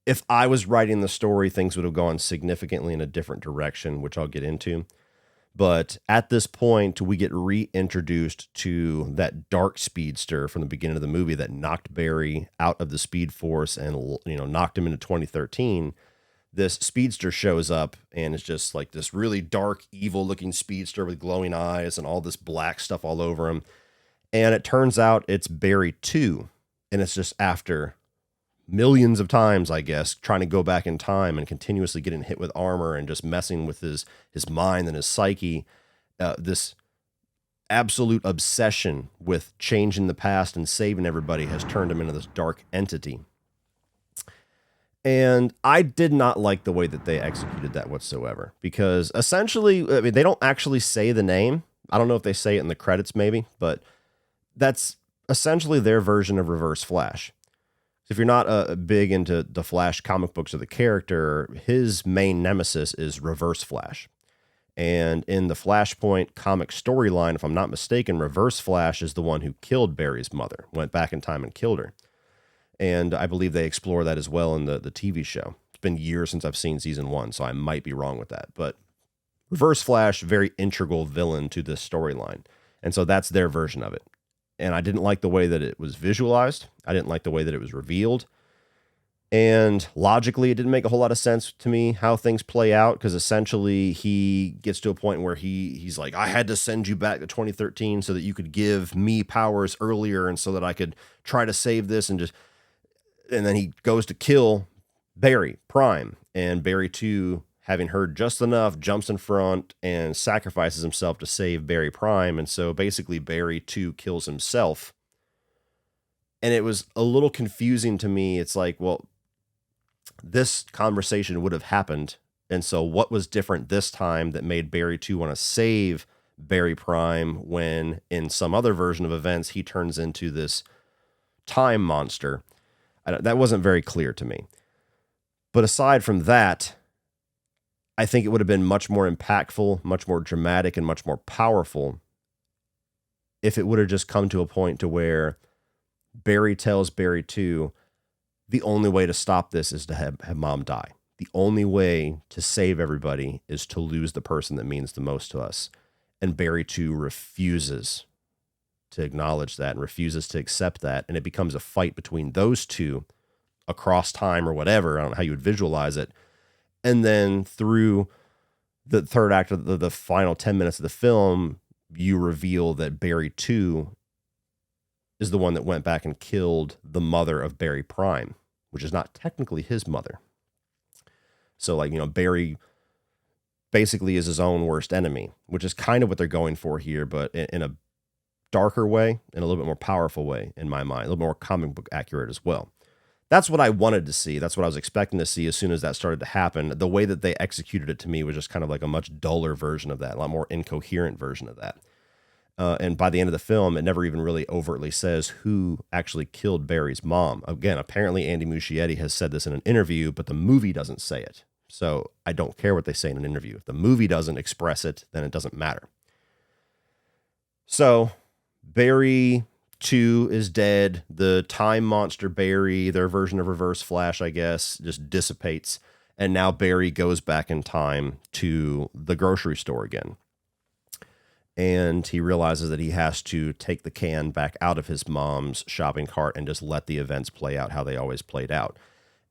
if I was writing the story, things would have gone significantly in a different direction, which I'll get into. But at this point, we get reintroduced to that dark speedster from the beginning of the movie that knocked Barry out of the Speed Force and, knocked him into 2013. This speedster shows up, and it's just like this really dark, evil-looking speedster with glowing eyes and all this black stuff all over him. And it turns out it's Barry 2, and it's just after millions of times, I guess, trying to go back in time and continuously getting hit with armor and just messing with his mind and his psyche. This absolute obsession with changing the past and saving everybody has turned him into this dark entity. And I did not like the way that they executed that whatsoever, because essentially, I mean, they don't actually say the name. I don't know if they say it in the credits maybe, but that's essentially their version of Reverse Flash. So if you're not big into the Flash comic books or the character, his main nemesis is Reverse Flash. And in the Flashpoint comic storyline, if I'm not mistaken, Reverse Flash is the one who killed Barry's mother, went back in time and killed her. And I believe they explore that as well in the TV show. It's been years since I've seen season 1, so I might be wrong with that. But Reverse Flash, very integral villain to this storyline. And so that's their version of it. And I didn't like the way that it was visualized. I didn't like the way that it was revealed. And logically, it didn't make a whole lot of sense to me how things play out, because essentially he gets to a point where he's like, I had to send you back to 2013 so that you could give me powers earlier and so that I could try to save this, and then he goes to kill Barry Prime, and Barry 2, having heard just enough, jumps in front and sacrifices himself to save Barry Prime. And so basically Barry 2 kills himself. And it was a little confusing to me. It's like, well, this conversation would have happened. And so what was different this time that made Barry 2 want to save Barry Prime when in some other version of events, he turns into this time monster? That wasn't very clear to me. But aside from that, I think it would have been much more impactful, much more dramatic, and much more powerful if it would have just come to a point to where Barry tells Barry 2, the only way to stop this is to have mom die. The only way to save everybody is to lose the person that means the most to us. And Barry 2 refuses to acknowledge that and refuses to accept that. And it becomes a fight between those two across time or whatever. I don't know how you would visualize it. And then through the third act of the final 10 minutes of the film, you reveal that Barry 2 is the one that went back and killed the mother of Barry Prime, which is not technically his mother. So, like, Barry basically is his own worst enemy, which is kind of what they're going for here, but in a darker way and a little bit more powerful way, in my mind, a little more comic book accurate as well. That's what I wanted to see. That's what I was expecting to see as soon as that started to happen. The way that they executed it to me was just kind of like a much duller version of that, a lot more incoherent version of that. And by the end of the film, it never even really overtly says who actually killed Barry's mom. Again, apparently Andy Muschietti has said this in an interview, but the movie doesn't say it. So I don't care what they say in an interview. If the movie doesn't express it, then it doesn't matter. So Barry 2 is dead. The time monster Barry, their version of Reverse Flash, I guess, just dissipates. And now Barry goes back in time to the grocery store again. And he realizes that he has to take the can back out of his mom's shopping cart and just let the events play out how they always played out.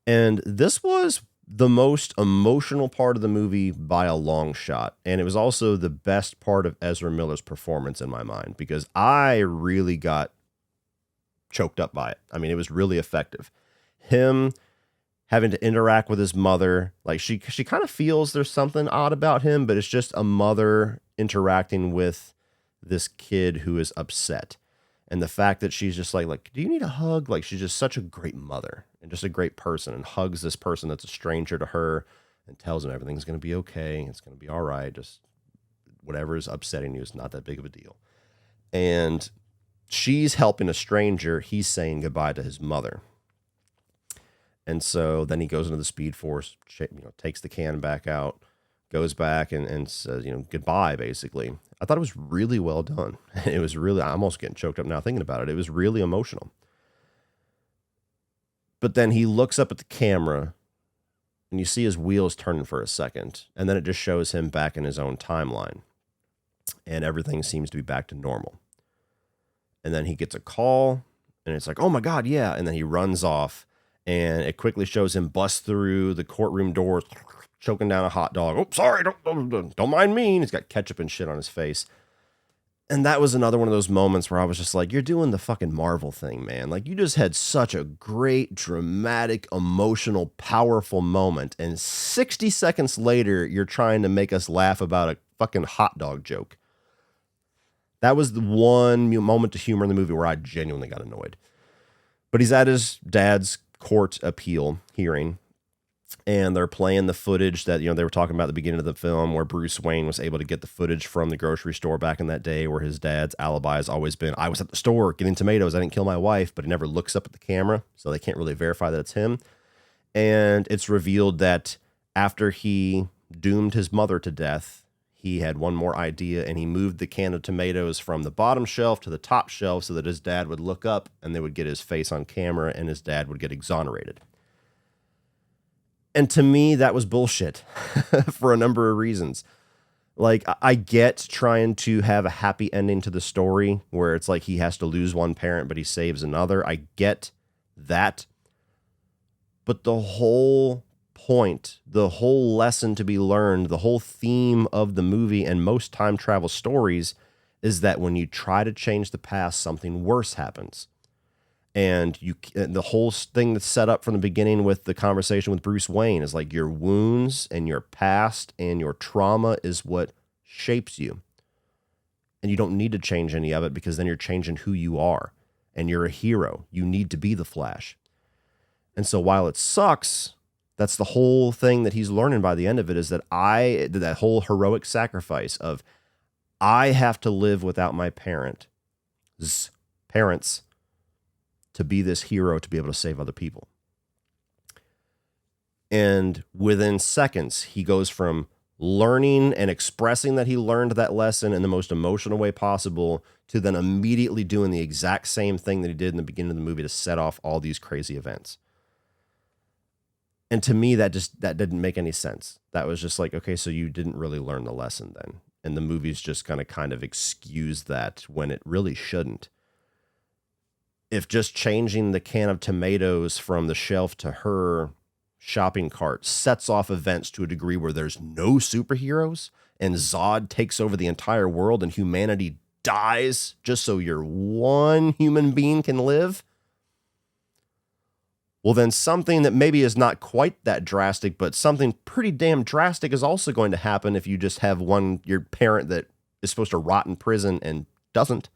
And this was the most emotional part of the movie by a long shot. And it was also the best part of Ezra Miller's performance in my mind, because I really got choked up by it. I mean, it was really effective. Him having to interact with his mother, like she kind of feels there's something odd about him, but it's just a mother interacting with this kid who is upset. And the fact that she's just like, do you need a hug? Like, she's just such a great mother and just a great person, and hugs this person that's a stranger to her and tells him everything's going to be okay. It's going to be all right. Just whatever is upsetting you is not that big of a deal. And she's helping a stranger. He's saying goodbye to his mother. And so then he goes into the Speed Force, takes the can back out, goes back and says, goodbye, basically. I thought it was really well done. It was really, I'm almost getting choked up now thinking about it. It was really emotional. But then he looks up at the camera and you see his wheels turning for a second. And then it just shows him back in his own timeline. And everything seems to be back to normal. And then he gets a call and it's like, oh my God, yeah. And then he runs off and it quickly shows him bust through the courtroom doors, choking down a hot dog. Oh, sorry, don't mind me. And he's got ketchup and shit on his face. And that was another one of those moments where I was just like, you're doing the fucking Marvel thing, man. Like, you just had such a great, dramatic, emotional, powerful moment. And 60 seconds later, you're trying to make us laugh about a fucking hot dog joke. That was the one moment of humor in the movie where I genuinely got annoyed. But he's at his dad's court appeal hearing, and they're playing the footage that, they were talking about at the beginning of the film, where Bruce Wayne was able to get the footage from the grocery store back in that day, where his dad's alibi has always been, I was at the store getting tomatoes, I didn't kill my wife, but he never looks up at the camera, so they can't really verify that it's him. And it's revealed that after he doomed his mother to death, he had one more idea, and he moved the can of tomatoes from the bottom shelf to the top shelf so that his dad would look up and they would get his face on camera and his dad would get exonerated. And to me, that was bullshit for a number of reasons. Like, I get trying to have a happy ending to the story where it's like he has to lose one parent, but he saves another. I get that. But the whole point, the whole lesson to be learned, the whole theme of the movie and most time travel stories is that when you try to change the past, something worse happens. And the whole thing that's set up from the beginning with the conversation with Bruce Wayne is like your wounds and your past and your trauma is what shapes you. And you don't need to change any of it, because then you're changing who you are. And you're a hero. You need to be the Flash. And so while it sucks, that's the whole thing that he's learning by the end of it, is that that whole heroic sacrifice of, I have to live without my parents to be this hero, to be able to save other people. And within seconds, he goes from learning and expressing that he learned that lesson in the most emotional way possible, to then immediately doing the exact same thing that he did in the beginning of the movie to set off all these crazy events. And to me, that didn't make any sense. That was just like, okay, so you didn't really learn the lesson then. And the movie's just going to kind of excuse that when it really shouldn't. If just changing the can of tomatoes from the shelf to her shopping cart sets off events to a degree where there's no superheroes and Zod takes over the entire world and humanity dies just so your one human being can live, well, then something that maybe is not quite that drastic, but something pretty damn drastic is also going to happen if you just have your parent that is supposed to rot in prison and doesn't.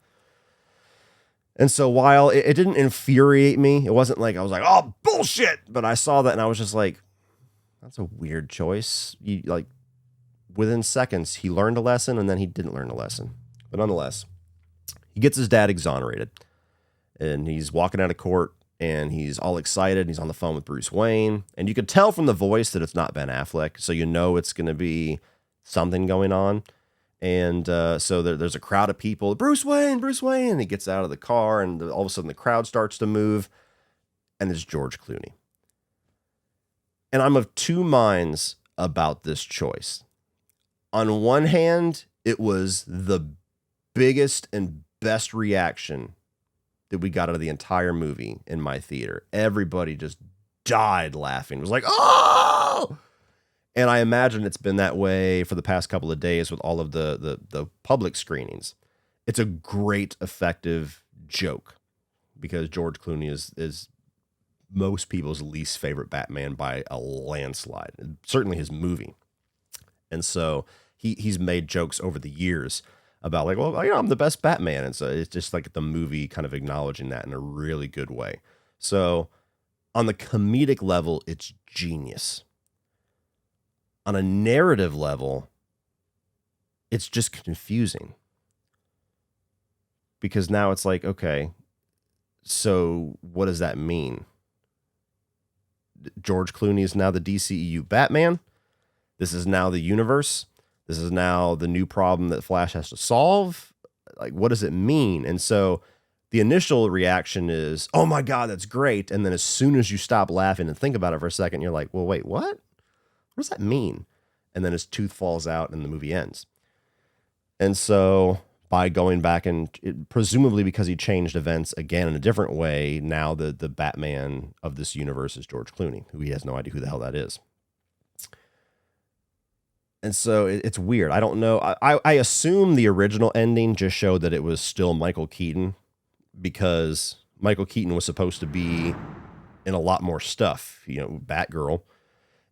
And so while it didn't infuriate me, it wasn't like I was like, oh, bullshit. But I saw that and I was just like, that's a weird choice. Within seconds, he learned a lesson and then he didn't learn a lesson. But nonetheless, he gets his dad exonerated and he's walking out of court and he's all excited. He's on the phone with Bruce Wayne. And you could tell from the voice that it's not Ben Affleck. So you know it's going to be something going on. And so there's a crowd of people. Bruce Wayne, Bruce Wayne. And he gets out of the car and all of a sudden the crowd starts to move. And it's George Clooney. And I'm of two minds about this choice. On one hand, it was the biggest and best reaction that we got out of the entire movie in my theater. Everybody just died laughing. It was like, oh! And I imagine it's been that way for the past couple of days with all of the public screenings. It's a great, effective joke because George Clooney is most people's least favorite Batman by a landslide. Certainly his movie. And so he's made jokes over the years about like, well, I'm the best Batman. And so it's just like the movie kind of acknowledging that in a really good way. So on the comedic level, it's genius. On a narrative level, it's just confusing. Because now it's like, okay, so what does that mean? George Clooney is now the DCEU Batman. This is now the universe. This is now the new problem that Flash has to solve. Like, what does it mean? And so the initial reaction is, oh my God, that's great. And then as soon as you stop laughing and think about it for a second, you're like, well, wait, what? What does that mean? And then his tooth falls out and the movie ends. And so by going back and presumably because he changed events again in a different way, now the Batman of this universe is George Clooney, who he has no idea who the hell that is. And so it's weird. I don't know. I assume the original ending just showed that it was still Michael Keaton because Michael Keaton was supposed to be in a lot more stuff, Batgirl.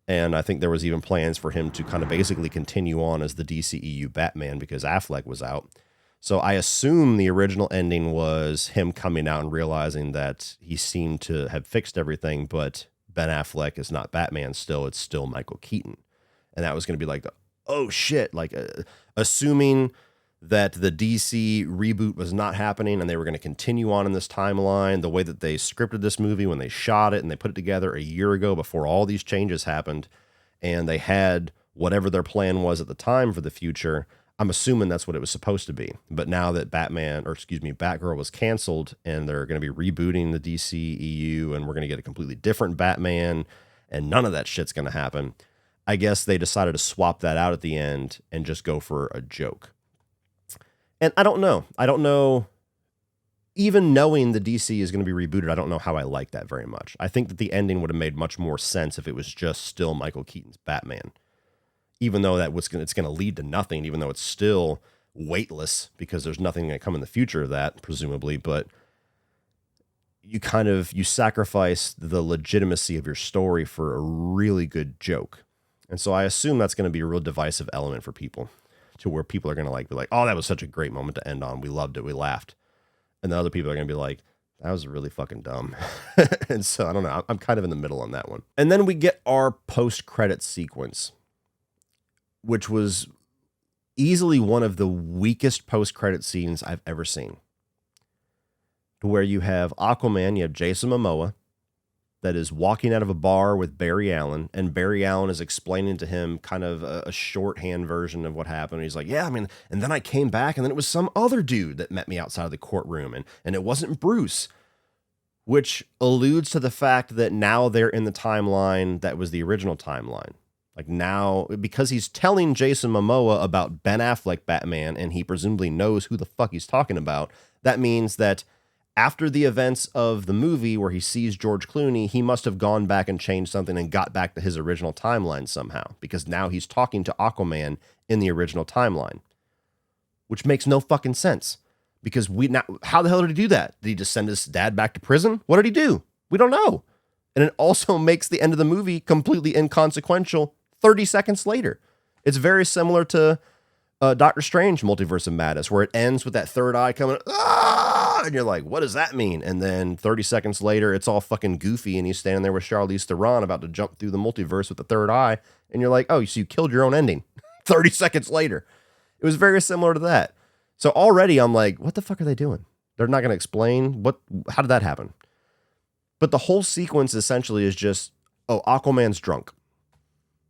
And I think there was even plans for him to kind of basically continue on as the DCEU Batman because Affleck was out. So I assume the original ending was him coming out and realizing that he seemed to have fixed everything, but Ben Affleck is not Batman still. It's still Michael Keaton. And that was going to be like, oh shit, like assuming that the DC reboot was not happening and they were going to continue on in this timeline, the way that they scripted this movie when they shot it and they put it together a year ago before all these changes happened, and they had whatever their plan was at the time for the future. I'm assuming that's what it was supposed to be. But now that Batgirl was canceled and they're going to be rebooting the DCEU and we're going to get a completely different Batman and none of that shit's going to happen, I guess they decided to swap that out at the end and just go for a joke. And I don't know. Even knowing the DC is going to be rebooted, I don't know how I like that very much. I think that the ending would have made much more sense if it was just still Michael Keaton's Batman. Even though it's going to lead to nothing, even though it's still weightless because there's nothing going to come in the future of that, presumably. But you sacrifice the legitimacy of your story for a really good joke. And so I assume that's going to be a real divisive element for people, to where people are going to be like, oh, that was such a great moment to end on. We loved it. We laughed. And the other people are going to be like, that was really fucking dumb. And so I don't know. I'm kind of in the middle on that one. And then we get our post-credit sequence, which was easily one of the weakest post-credit scenes I've ever seen. To where you have Aquaman, you have Jason Momoa, that is walking out of a bar with Barry Allen, and Barry Allen is explaining to him kind of a shorthand version of what happened. He's like, yeah, I mean, and then I came back, and then it was some other dude that met me outside of the courtroom, and it wasn't Bruce, which alludes to the fact that now they're in the timeline that was the original timeline. Like now, because he's telling Jason Momoa about Ben Affleck Batman, and he presumably knows who the fuck he's talking about, that means that after the events of the movie where he sees George Clooney, he must have gone back and changed something and got back to his original timeline somehow, because now he's talking to Aquaman in the original timeline, which makes no fucking sense. Because how the hell did he do that? Did he just send his dad back to prison? What did he do? We don't know. And it also makes the end of the movie completely inconsequential 30 seconds later. It's very similar to Doctor Strange Multiverse of Madness, where it ends with that third eye coming, and you're like, what does that mean? And then 30 seconds later, it's all fucking goofy, and he's standing there with Charlize Theron about to jump through the multiverse with the third eye, and you're like, oh, so you killed your own ending 30 seconds later. It was very similar to that. So already I'm like, what the fuck are they doing? They're not going to explain how did that happen? But the whole sequence essentially is just, oh, Aquaman's drunk.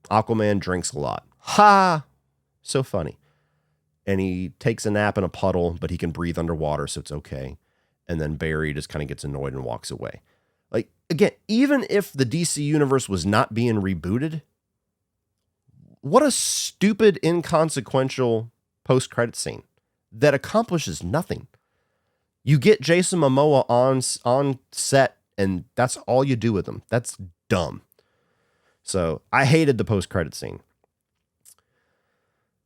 Aquaman drinks a lot. Ha! So funny. And he takes a nap in a puddle, but he can breathe underwater, so it's okay. And then Barry just kind of gets annoyed and walks away. Like, again, even if the DC universe was not being rebooted, what a stupid, inconsequential post-credit scene that accomplishes nothing. You get Jason Momoa on set, and that's all you do with him. That's dumb. So I hated the post-credit scene.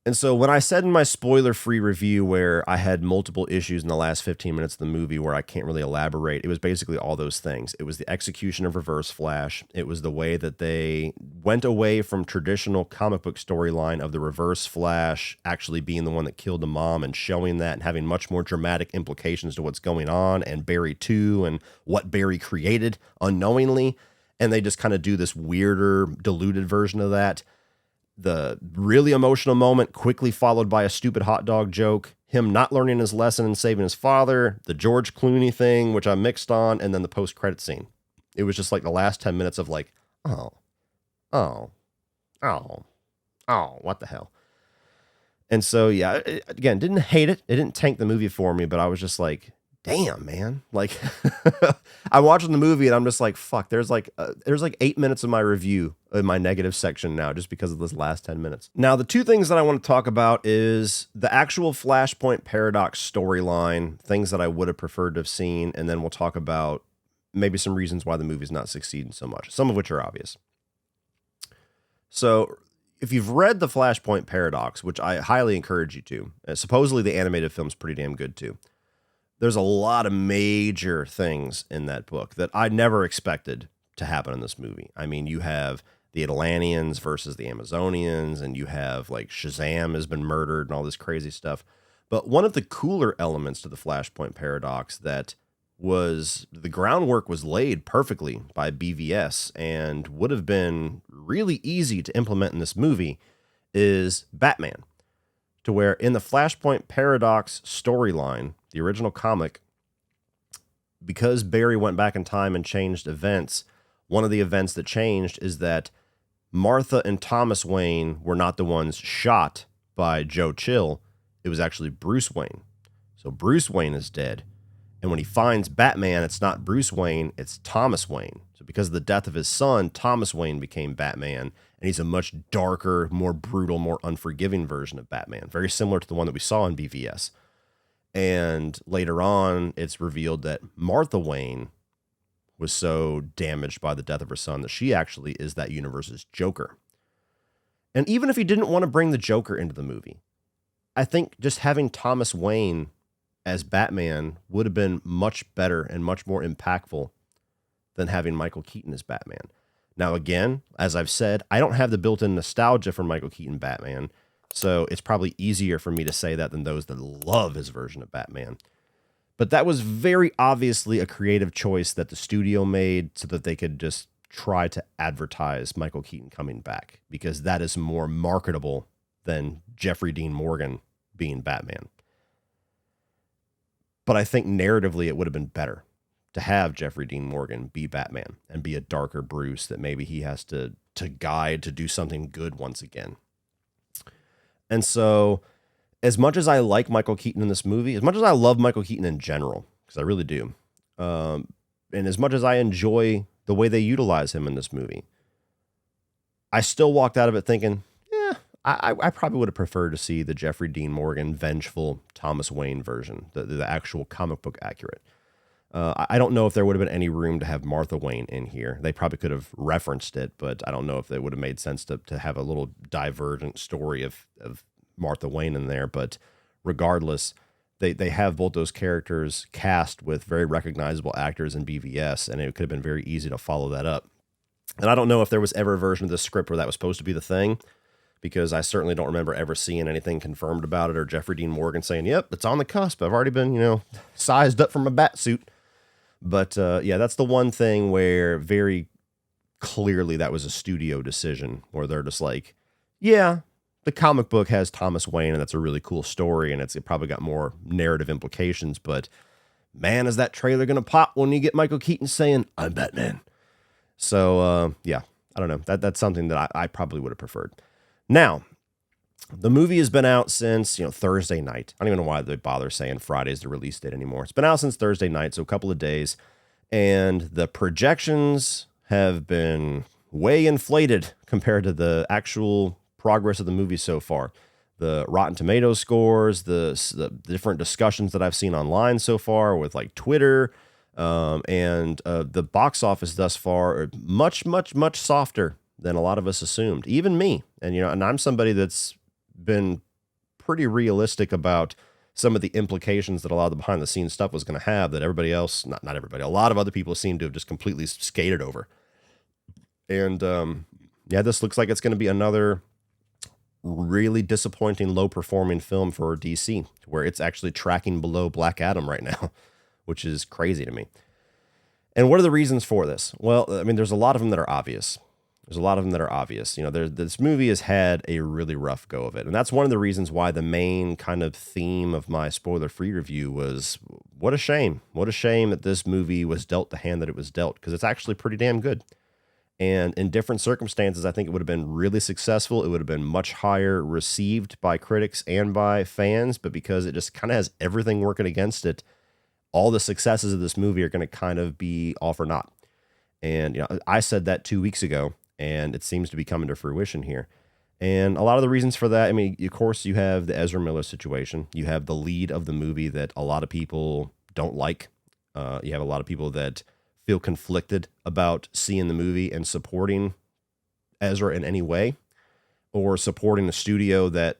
And so when I said in my spoiler-free review where I had multiple issues in the last 15 minutes of the movie where I can't really elaborate, it was basically all those things. It was the execution of Reverse Flash. It was the way that they went away from traditional comic book storyline of the Reverse Flash actually being the one that killed the mom and showing that and having much more dramatic implications to what's going on, and Barry 2 and what Barry created unknowingly. And they just kind of do this weirder, diluted version of that. The really emotional moment quickly followed by a stupid hot dog joke, him not learning his lesson and saving his father, the George Clooney thing, which I mixed on, and then the post-credit scene. It was just like the last 10 minutes of like, oh, what the hell? And so, yeah, again, didn't hate it. It didn't tank the movie for me, but I was just like, damn, man. Like, I'm watching the movie and I'm just like, fuck, there's like 8 minutes of my review in my negative section now just because of this last 10 minutes. Now, the two things that I want to talk about is the actual Flashpoint Paradox storyline, things that I would have preferred to have seen, and then we'll talk about maybe some reasons why the movie's not succeeding so much, some of which are obvious. So, if you've read the Flashpoint Paradox, which I highly encourage you to, supposedly the animated film's pretty damn good too. There's a lot of major things in that book that I never expected to happen in this movie. I mean, you have the Atlanteans versus the Amazonians, and you have like Shazam has been murdered and all this crazy stuff. But one of the cooler elements to the Flashpoint Paradox that was the groundwork was laid perfectly by BVS and would have been really easy to implement in this movie is Batman. To where in the Flashpoint Paradox storyline, the original comic, because Barry went back in time and changed events, one of the events that changed is that Martha and Thomas Wayne were not the ones shot by Joe Chill. It was actually Bruce Wayne. So Bruce Wayne is dead. And when he finds Batman, it's not Bruce Wayne, it's Thomas Wayne. So because of the death of his son, Thomas Wayne became Batman. And he's a much darker, more brutal, more unforgiving version of Batman. Very similar to the one that we saw in BVS. And later on, it's revealed that Martha Wayne was so damaged by the death of her son that she actually is that universe's Joker. And even if he didn't want to bring the Joker into the movie, I think just having Thomas Wayne as Batman would have been much better and much more impactful than having Michael Keaton as Batman. Now, again, as I've said, I don't have the built-in nostalgia for Michael Keaton Batman, so it's probably easier for me to say that than those that love his version of Batman. But that was very obviously a creative choice that the studio made so that they could just try to advertise Michael Keaton coming back, because that is more marketable than Jeffrey Dean Morgan being Batman. But I think narratively it would have been better to have Jeffrey Dean Morgan be Batman and be a darker Bruce that maybe he has to guide to do something good once again. And so, as much as I like Michael Keaton in this movie, as much as I love Michael Keaton in general, because I really do, and as much as I enjoy the way they utilize him in this movie, I still walked out of it thinking, yeah, I probably would have preferred to see the Jeffrey Dean Morgan vengeful Thomas Wayne version, the actual comic book accurate. I don't know if there would have been any room to have Martha Wayne in here. They probably could have referenced it, but I don't know if it would have made sense to have a little divergent story of Martha Wayne in there. But regardless, they have both those characters cast with very recognizable actors in BVS, and it could have been very easy to follow that up. And I don't know if there was ever a version of the script where that was supposed to be the thing, because I certainly don't remember ever seeing anything confirmed about it or Jeffrey Dean Morgan saying, yep, it's on the cusp. I've already been, sized up from a bat suit. But yeah, that's the one thing where very clearly that was a studio decision where they're just like, yeah, the comic book has Thomas Wayne and that's a really cool story and it probably got more narrative implications. But man, is that trailer going to pop when you get Michael Keaton saying, I'm Batman? So yeah, I don't know. That's something that I probably would have preferred. Now, the movie has been out since, Thursday night. I don't even know why they bother saying Friday's the release date anymore. It's been out since Thursday night, so a couple of days. And the projections have been way inflated compared to the actual progress of the movie so far. The Rotten Tomatoes scores, the different discussions that I've seen online so far with like Twitter, and the box office thus far are much, much, much softer than a lot of us assumed. Even me. And, and I'm somebody that's been pretty realistic about some of the implications that a lot of the behind the scenes stuff was going to have that everybody else, not everybody, a lot of other people seem to have just completely skated over. And yeah, this looks like it's going to be another really disappointing, low performing film for DC, where it's actually tracking below Black Adam right now, which is crazy to me. And what are the reasons for this? Well, I mean, there's a lot of them that are obvious. This movie has had a really rough go of it. And that's one of the reasons why the main kind of theme of my spoiler-free review was, what a shame. What a shame that this movie was dealt the hand that it was dealt, because it's actually pretty damn good. And in different circumstances, I think it would have been really successful. It would have been much higher received by critics and by fans. But because it just kind of has everything working against it, all the successes of this movie are going to kind of be all for naught. And I said that 2 weeks ago. And it seems to be coming to fruition here. And a lot of the reasons for that, I mean, of course, you have the Ezra Miller situation. You have the lead of the movie that a lot of people don't like. You have a lot of people that feel conflicted about seeing the movie and supporting Ezra in any way, or supporting the studio that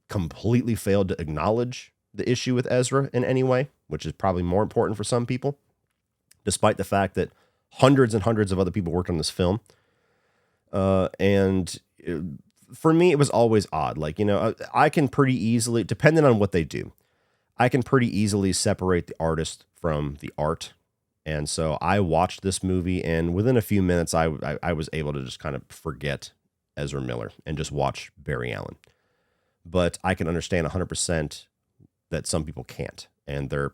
completely failed to acknowledge the issue with Ezra in any way, which is probably more important for some people, despite the fact that hundreds and hundreds of other people worked on this film. For me, it was always odd. Like, I can pretty easily, depending on what they do, I can pretty easily separate the artist from the art. And so I watched this movie, and within a few minutes, I was able to just kind of forget Ezra Miller and just watch Barry Allen. But I can understand 100% that some people can't, and they're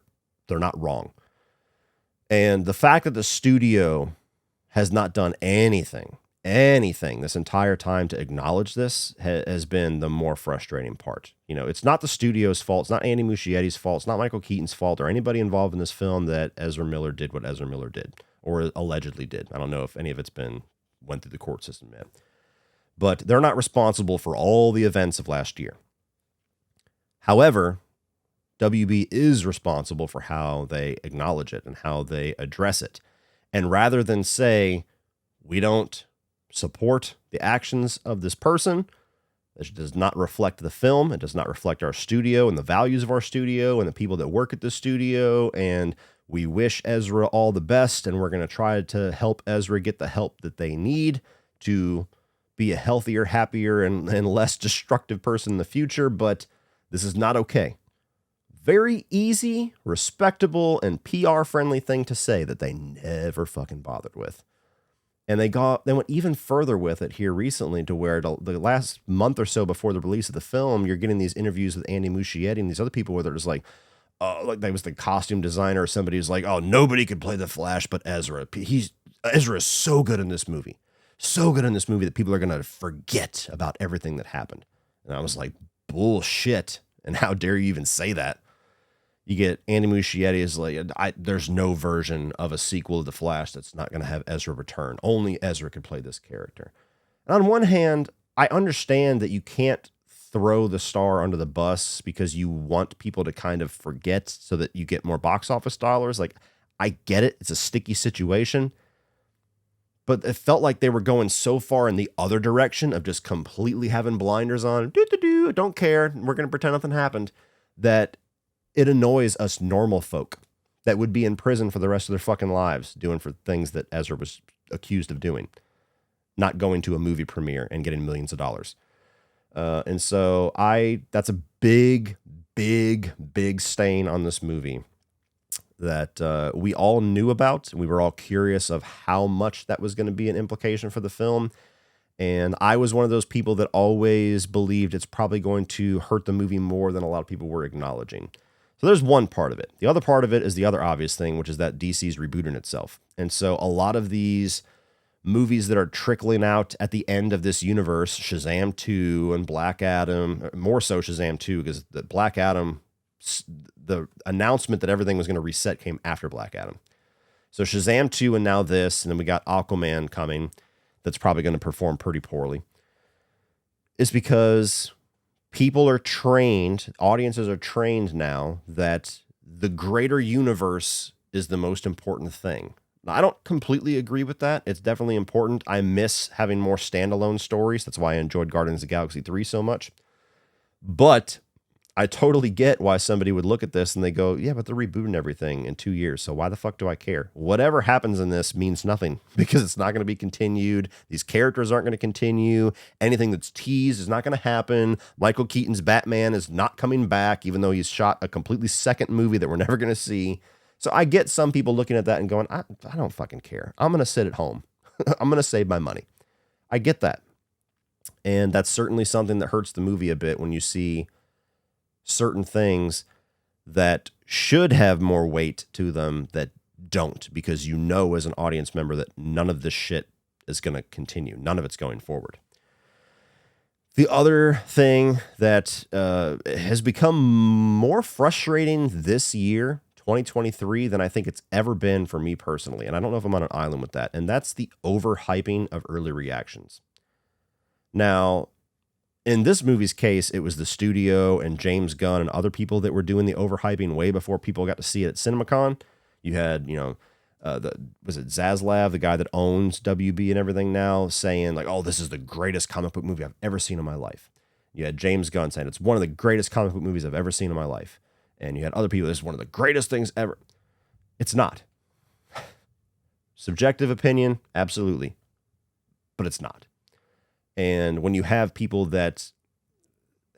not wrong. And the fact that the studio has not done anything this entire time to acknowledge this has been the more frustrating part. It's not the studio's fault. It's not Andy Muschietti's fault. It's not Michael Keaton's fault or anybody involved in this film that Ezra Miller did what Ezra Miller did, or allegedly did. I don't know if any of it's went through the court system yet. But they're not responsible for all the events of last year. However, WB is responsible for how they acknowledge it and how they address it. And rather than say, we don't support the actions of this person, it does not reflect the film, it does not reflect our studio and the values of our studio and the people that work at the studio, and we wish Ezra all the best, and we're going to try to help Ezra get the help that they need to be a healthier, happier, and less destructive person in the future, but this is not okay. Very easy, respectable, and PR-friendly thing to say that they never fucking bothered with. And they went even further with it here recently, to where the last month or so before the release of the film, you're getting these interviews with Andy Muschietti and these other people where they're just like, like that was the costume designer or somebody who's like, oh, nobody could play the Flash but Ezra. Ezra is so good in this movie. So good in this movie that people are going to forget about everything that happened. And I was like, bullshit. And how dare you even say that? You get Andy Muschietti is like, there's no version of a sequel of The Flash that's not going to have Ezra return. Only Ezra could play this character. And on one hand, I understand that you can't throw the star under the bus because you want people to kind of forget so that you get more box office dollars. Like, I get it. It's a sticky situation. But it felt like they were going so far in the other direction of just completely having blinders on. Don't care. We're going to pretend nothing happened. That it annoys us normal folk that would be in prison for the rest of their fucking lives doing for things that Ezra was accused of doing. Not going to a movie premiere and getting millions of dollars. And so that's a big, big, big stain on this movie that we all knew about. We were all curious of how much that was going to be an implication for the film. And I was one of those people that always believed it's probably going to hurt the movie more than a lot of people were acknowledging. So there's one part of it. The other part of it is the other obvious thing, which is that DC's rebooting itself. And so a lot of these movies that are trickling out at the end of this universe, Shazam 2 and Black Adam, more so Shazam 2, because the Black Adam, the announcement that everything was going to reset came after Black Adam. So Shazam 2 and now this, and then we got Aquaman coming that's probably going to perform pretty poorly, is because people are trained, audiences are trained now that the greater universe is the most important thing. Now, I don't completely agree with that. It's definitely important. I miss having more standalone stories. That's why I enjoyed Guardians of the Galaxy 3 so much. But I totally get why somebody would look at this and they go, yeah, but they're rebooting everything in 2 years. So why the fuck do I care? Whatever happens in this means nothing because it's not going to be continued. These characters aren't going to continue. Anything that's teased is not going to happen. Michael Keaton's Batman is not coming back, even though he's shot a completely second movie that we're never going to see. So I get some people looking at that and going, I don't fucking care. I'm going to sit at home. I'm going to save my money. I get that. And that's certainly something that hurts the movie a bit when you see certain things that should have more weight to them that don't, because you know as an audience member that none of this shit is going to continue. None of it's going forward. The other thing that has become more frustrating this year, 2023, than I think it's ever been for me personally, and I don't know if I'm on an island with that, and that's the overhyping of early reactions. Now, in this movie's case, it was the studio and James Gunn and other people that were doing the overhyping way before people got to see it at CinemaCon. You had, was it Zaslav, the guy that owns WB and everything now, saying like, oh, this is the greatest comic book movie I've ever seen in my life. You had James Gunn saying it's one of the greatest comic book movies I've ever seen in my life. And you had other people, this is one of the greatest things ever. It's not. Subjective opinion, absolutely. But it's not. And when you have people that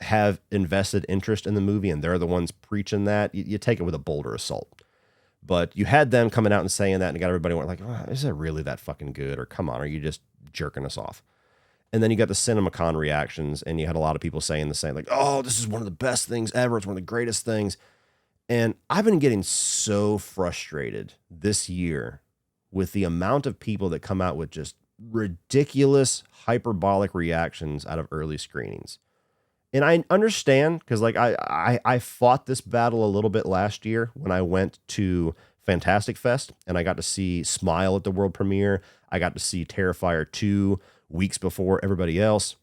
have invested interest in the movie and they're the ones preaching that, you take it with a boulder of salt. But you had them coming out and saying that and got everybody like, oh, is it really that fucking good? Or come on, are you just jerking us off? And then you got the CinemaCon reactions and you had a lot of people saying the same, like, oh, this is one of the best things ever. It's one of the greatest things. And I've been getting so frustrated this year with the amount of people that come out with just ridiculous hyperbolic reactions out of early screenings. And I understand because like I fought this battle a little bit last year when I went to Fantastic Fest and I got to see Smile at the world premiere. I got to see Terrifier 2 weeks before everybody else.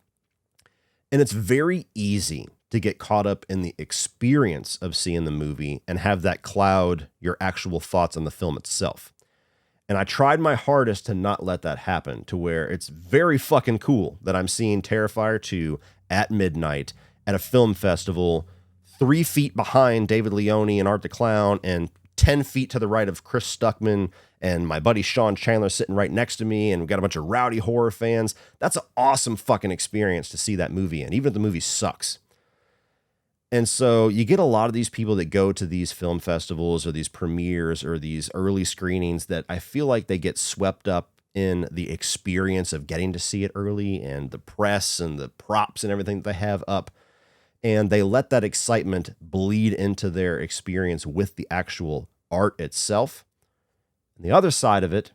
And it's very easy to get caught up in the experience of seeing the movie and have that cloud your actual thoughts on the film itself. And I tried my hardest to not let that happen, to where it's very fucking cool that I'm seeing Terrifier 2 at midnight at a film festival 3 feet behind David Leone and Art the Clown and 10 feet to the right of Chris Stuckman and my buddy Sean Chandler sitting right next to me, and we've got a bunch of rowdy horror fans. That's an awesome fucking experience to see that movie in, even if the movie sucks. And so you get a lot of these people that go to these film festivals or these premieres or these early screenings that I feel like they get swept up in the experience of getting to see it early and the press and the props and everything that they have up. and they let that excitement bleed into their experience with the actual art itself. And the other side of it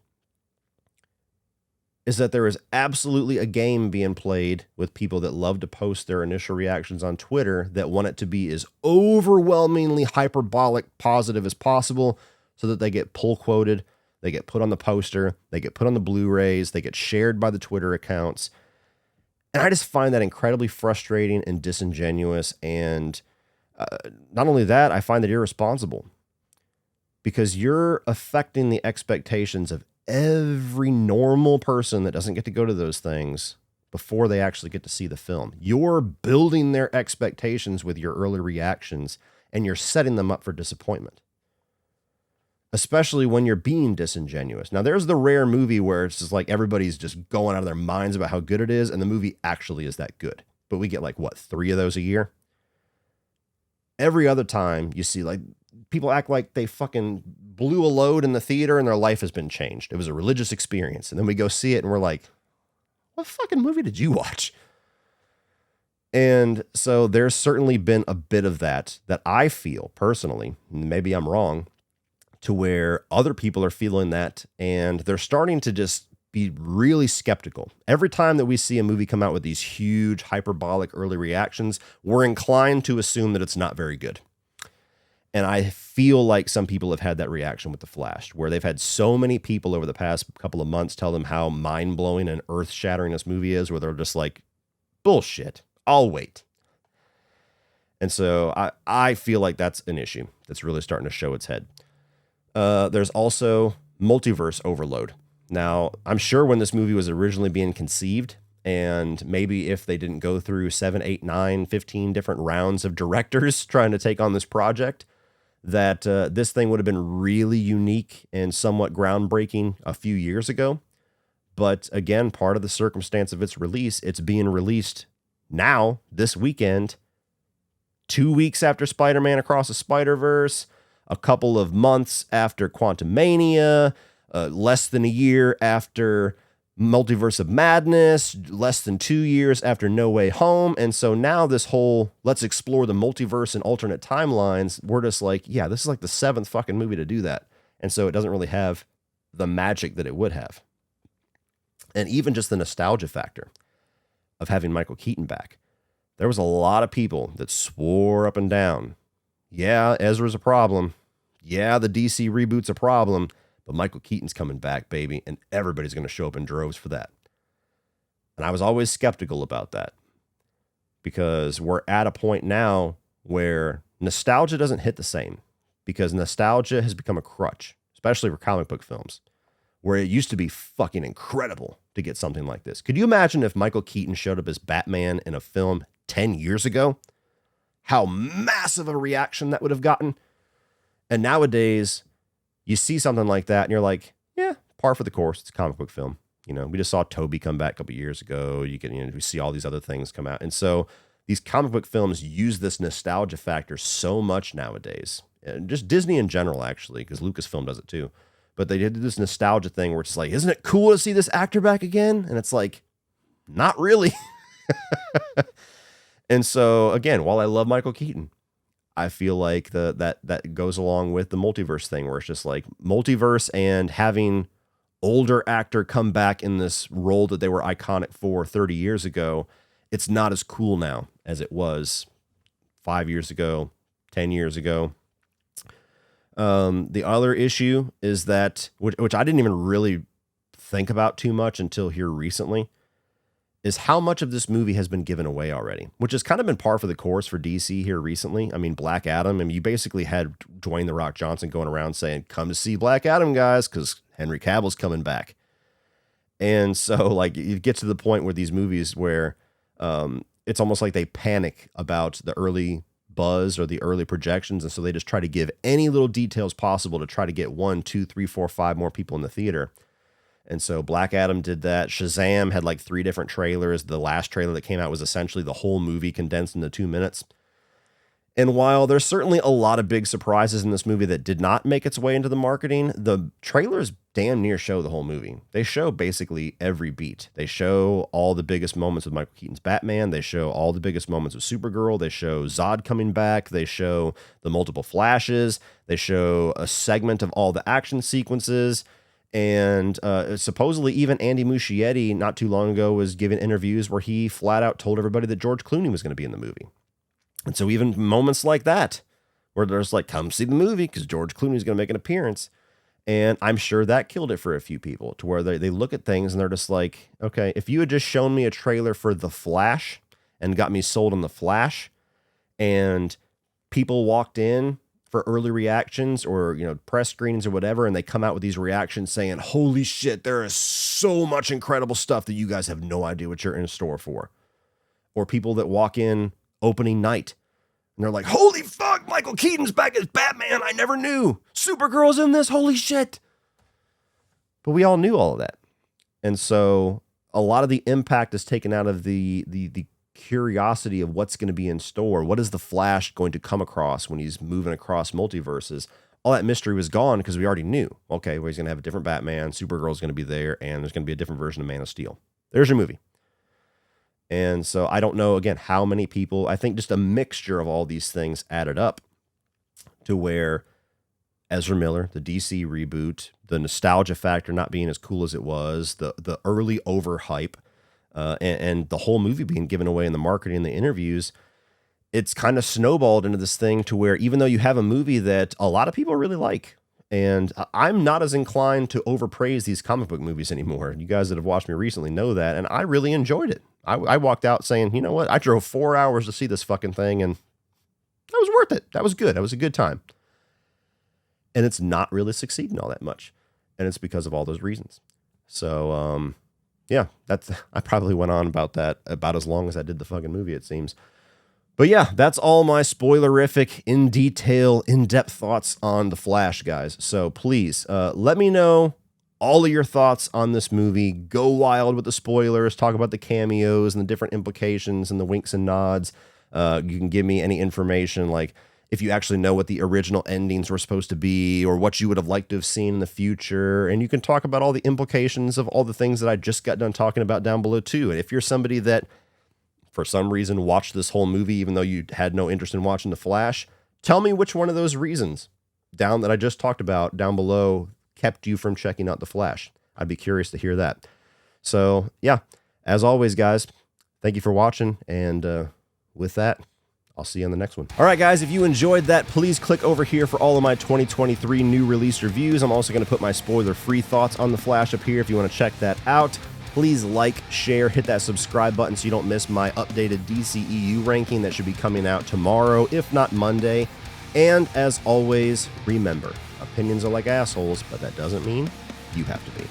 is that there is absolutely a game being played with people that love to post their initial reactions on Twitter that want it to be as overwhelmingly hyperbolic positive as possible so that they get pull quoted, they get put on the poster, they get put on the Blu-rays, they get shared by the Twitter accounts. And I just find that incredibly frustrating and disingenuous. And not only that, I find it irresponsible because you're affecting the expectations of every normal person that doesn't get to go to those things before they actually get to see the film. You're building their expectations with your early reactions, and you're setting them up for disappointment, especially when you're being disingenuous. Now, there's the rare movie where it's just like everybody's just going out of their minds about how good it is, and the movie actually is that good. But we get like, what, 3 of those a year? Every other time you see like people act like they fucking blew a load in the theater and their life has been changed. It was a religious experience. And then we go see it and we're like, what fucking movie did you watch? And so there's certainly been a bit of that I feel personally, maybe I'm wrong, to where other people are feeling that and they're starting to just be really skeptical. Every time that we see a movie come out with these huge hyperbolic early reactions, we're inclined to assume that it's not very good. And I feel like some people have had that reaction with The Flash, where they've had so many people over the past couple of months tell them how mind-blowing and earth-shattering this movie is, where they're just like, bullshit, I'll wait. And so I feel like that's an issue that's really starting to show its head. There's also multiverse overload. Now, I'm sure when this movie was originally being conceived, and maybe if they didn't go through 7, 8, 9, 15 different rounds of directors trying to take on this project, that this thing would have been really unique and somewhat groundbreaking a few years ago. But again, part of the circumstance of its release, it's being released now, this weekend, 2 weeks after Spider-Man Across the Spider-Verse, a couple of months after Quantumania, less than a year after Multiverse of Madness, less than 2 years after No Way Home. And so now this whole, let's explore the multiverse and alternate timelines, we're just like, yeah, this is like the 7th fucking movie to do that. And so it doesn't really have the magic that it would have. And even just the nostalgia factor of having Michael Keaton back. There was a lot of people that swore up and down, yeah, Ezra's a problem. Yeah, the DC reboot's a problem. But Michael Keaton's coming back, baby, and everybody's going to show up in droves for that. And I was always skeptical about that because we're at a point now where nostalgia doesn't hit the same because nostalgia has become a crutch, especially for comic book films, where it used to be fucking incredible to get something like this. Could you imagine if Michael Keaton showed up as Batman in a film 10 years ago? How massive a reaction that would have gotten. And nowadays, you see something like that and you're like, yeah, par for the course. It's a comic book film. You know, we just saw Toby come back a couple years ago. We see all these other things come out. And so these comic book films use this nostalgia factor so much nowadays. And just Disney in general, actually, because Lucasfilm does it too. But they did this nostalgia thing where it's like, isn't it cool to see this actor back again? And it's like, not really. And so, again, while I love Michael Keaton, I feel like that goes along with the multiverse thing where it's just like multiverse and having older actor come back in this role that they were iconic for 30 years ago. It's not as cool now as it was 5 years ago, 10 years ago. The other issue is that, which I didn't even really think about too much until here recently, is how much of this movie has been given away already, which has kind of been par for the course for DC here recently. I mean, Black Adam, you basically had Dwayne "The Rock" Johnson going around saying, come to see Black Adam, guys, because Henry Cavill's coming back. And so, like, you get to the point where these movies where it's almost like they panic about the early buzz or the early projections, and so they just try to give any little details possible to try to get 1, 2, 3, 4, 5 more people in the theater. And so Black Adam did that. Shazam had like 3 different trailers. The last trailer that came out was essentially the whole movie condensed into 2 minutes. And while there's certainly a lot of big surprises in this movie that did not make its way into the marketing, the trailers damn near show the whole movie. They show basically every beat. They show all the biggest moments with Michael Keaton's Batman. They show all the biggest moments with Supergirl. They show Zod coming back. They show the multiple flashes. They show a segment of all the action sequences. And supposedly even Andy Muschietti not too long ago was giving interviews where he flat out told everybody that George Clooney was going to be in the movie. And so even moments like that, where there's like, come see the movie because George Clooney's going to make an appearance. And I'm sure that killed it for a few people, to where they look at things and they're just like, okay, if you had just shown me a trailer for The Flash and got me sold on The Flash, and people walked in for early reactions or, you know, press screenings or whatever, and they come out with these reactions saying, holy shit, there is so much incredible stuff that you guys have no idea what you're in store for. Or people that walk in opening night and they're like, holy fuck, Michael Keaton's back as Batman. I never knew. Supergirl's in this. Holy shit. But we all knew all of that. And so a lot of the impact is taken out of the curiosity of what's going to be in store. What is the Flash going to come across when he's moving across multiverses? All that mystery was gone because we already knew. Okay, well, he's going to have a different Batman. Supergirl's going to be there, and there's going to be a different version of Man of Steel. There's your movie. And so I don't know, again, how many people, I think just a mixture of all these things added up to where Ezra Miller, the DC reboot, the nostalgia factor not being as cool as it was, the early overhype, and the whole movie being given away in the marketing and the interviews, it's kind of snowballed into this thing to where even though you have a movie that a lot of people really like, and I'm not as inclined to overpraise these comic book movies anymore. You guys that have watched me recently know that, and I really enjoyed it. I walked out saying, you know what? I drove 4 hours to see this fucking thing, and that was worth it. That was good. That was a good time. And it's not really succeeding all that much. And it's because of all those reasons. So, yeah, I probably went on about that about as long as I did the fucking movie, it seems. But yeah, that's all my spoilerific, in detail, in-depth thoughts on The Flash, guys. So please, let me know all of your thoughts on this movie. Go wild with the spoilers. Talk about the cameos and the different implications and the winks and nods. You can give me any information, like if you actually know what the original endings were supposed to be or what you would have liked to have seen in the future. And you can talk about all the implications of all the things that I just got done talking about down below too. And if you're somebody that for some reason watched this whole movie even though you had no interest in watching The Flash, tell me which one of those reasons that I just talked about down below kept you from checking out The Flash. I'd be curious to hear that. So yeah, as always, guys, thank you for watching. And with that, I'll see you on the next one. All right, guys, if you enjoyed that, please click over here for all of my 2023 new release reviews. I'm also going to put my spoiler-free thoughts on The Flash up here if you want to check that out. Please like, share, hit that subscribe button so you don't miss my updated DCEU ranking that should be coming out tomorrow, if not Monday. And as always, remember, opinions are like assholes, but that doesn't mean you have to be.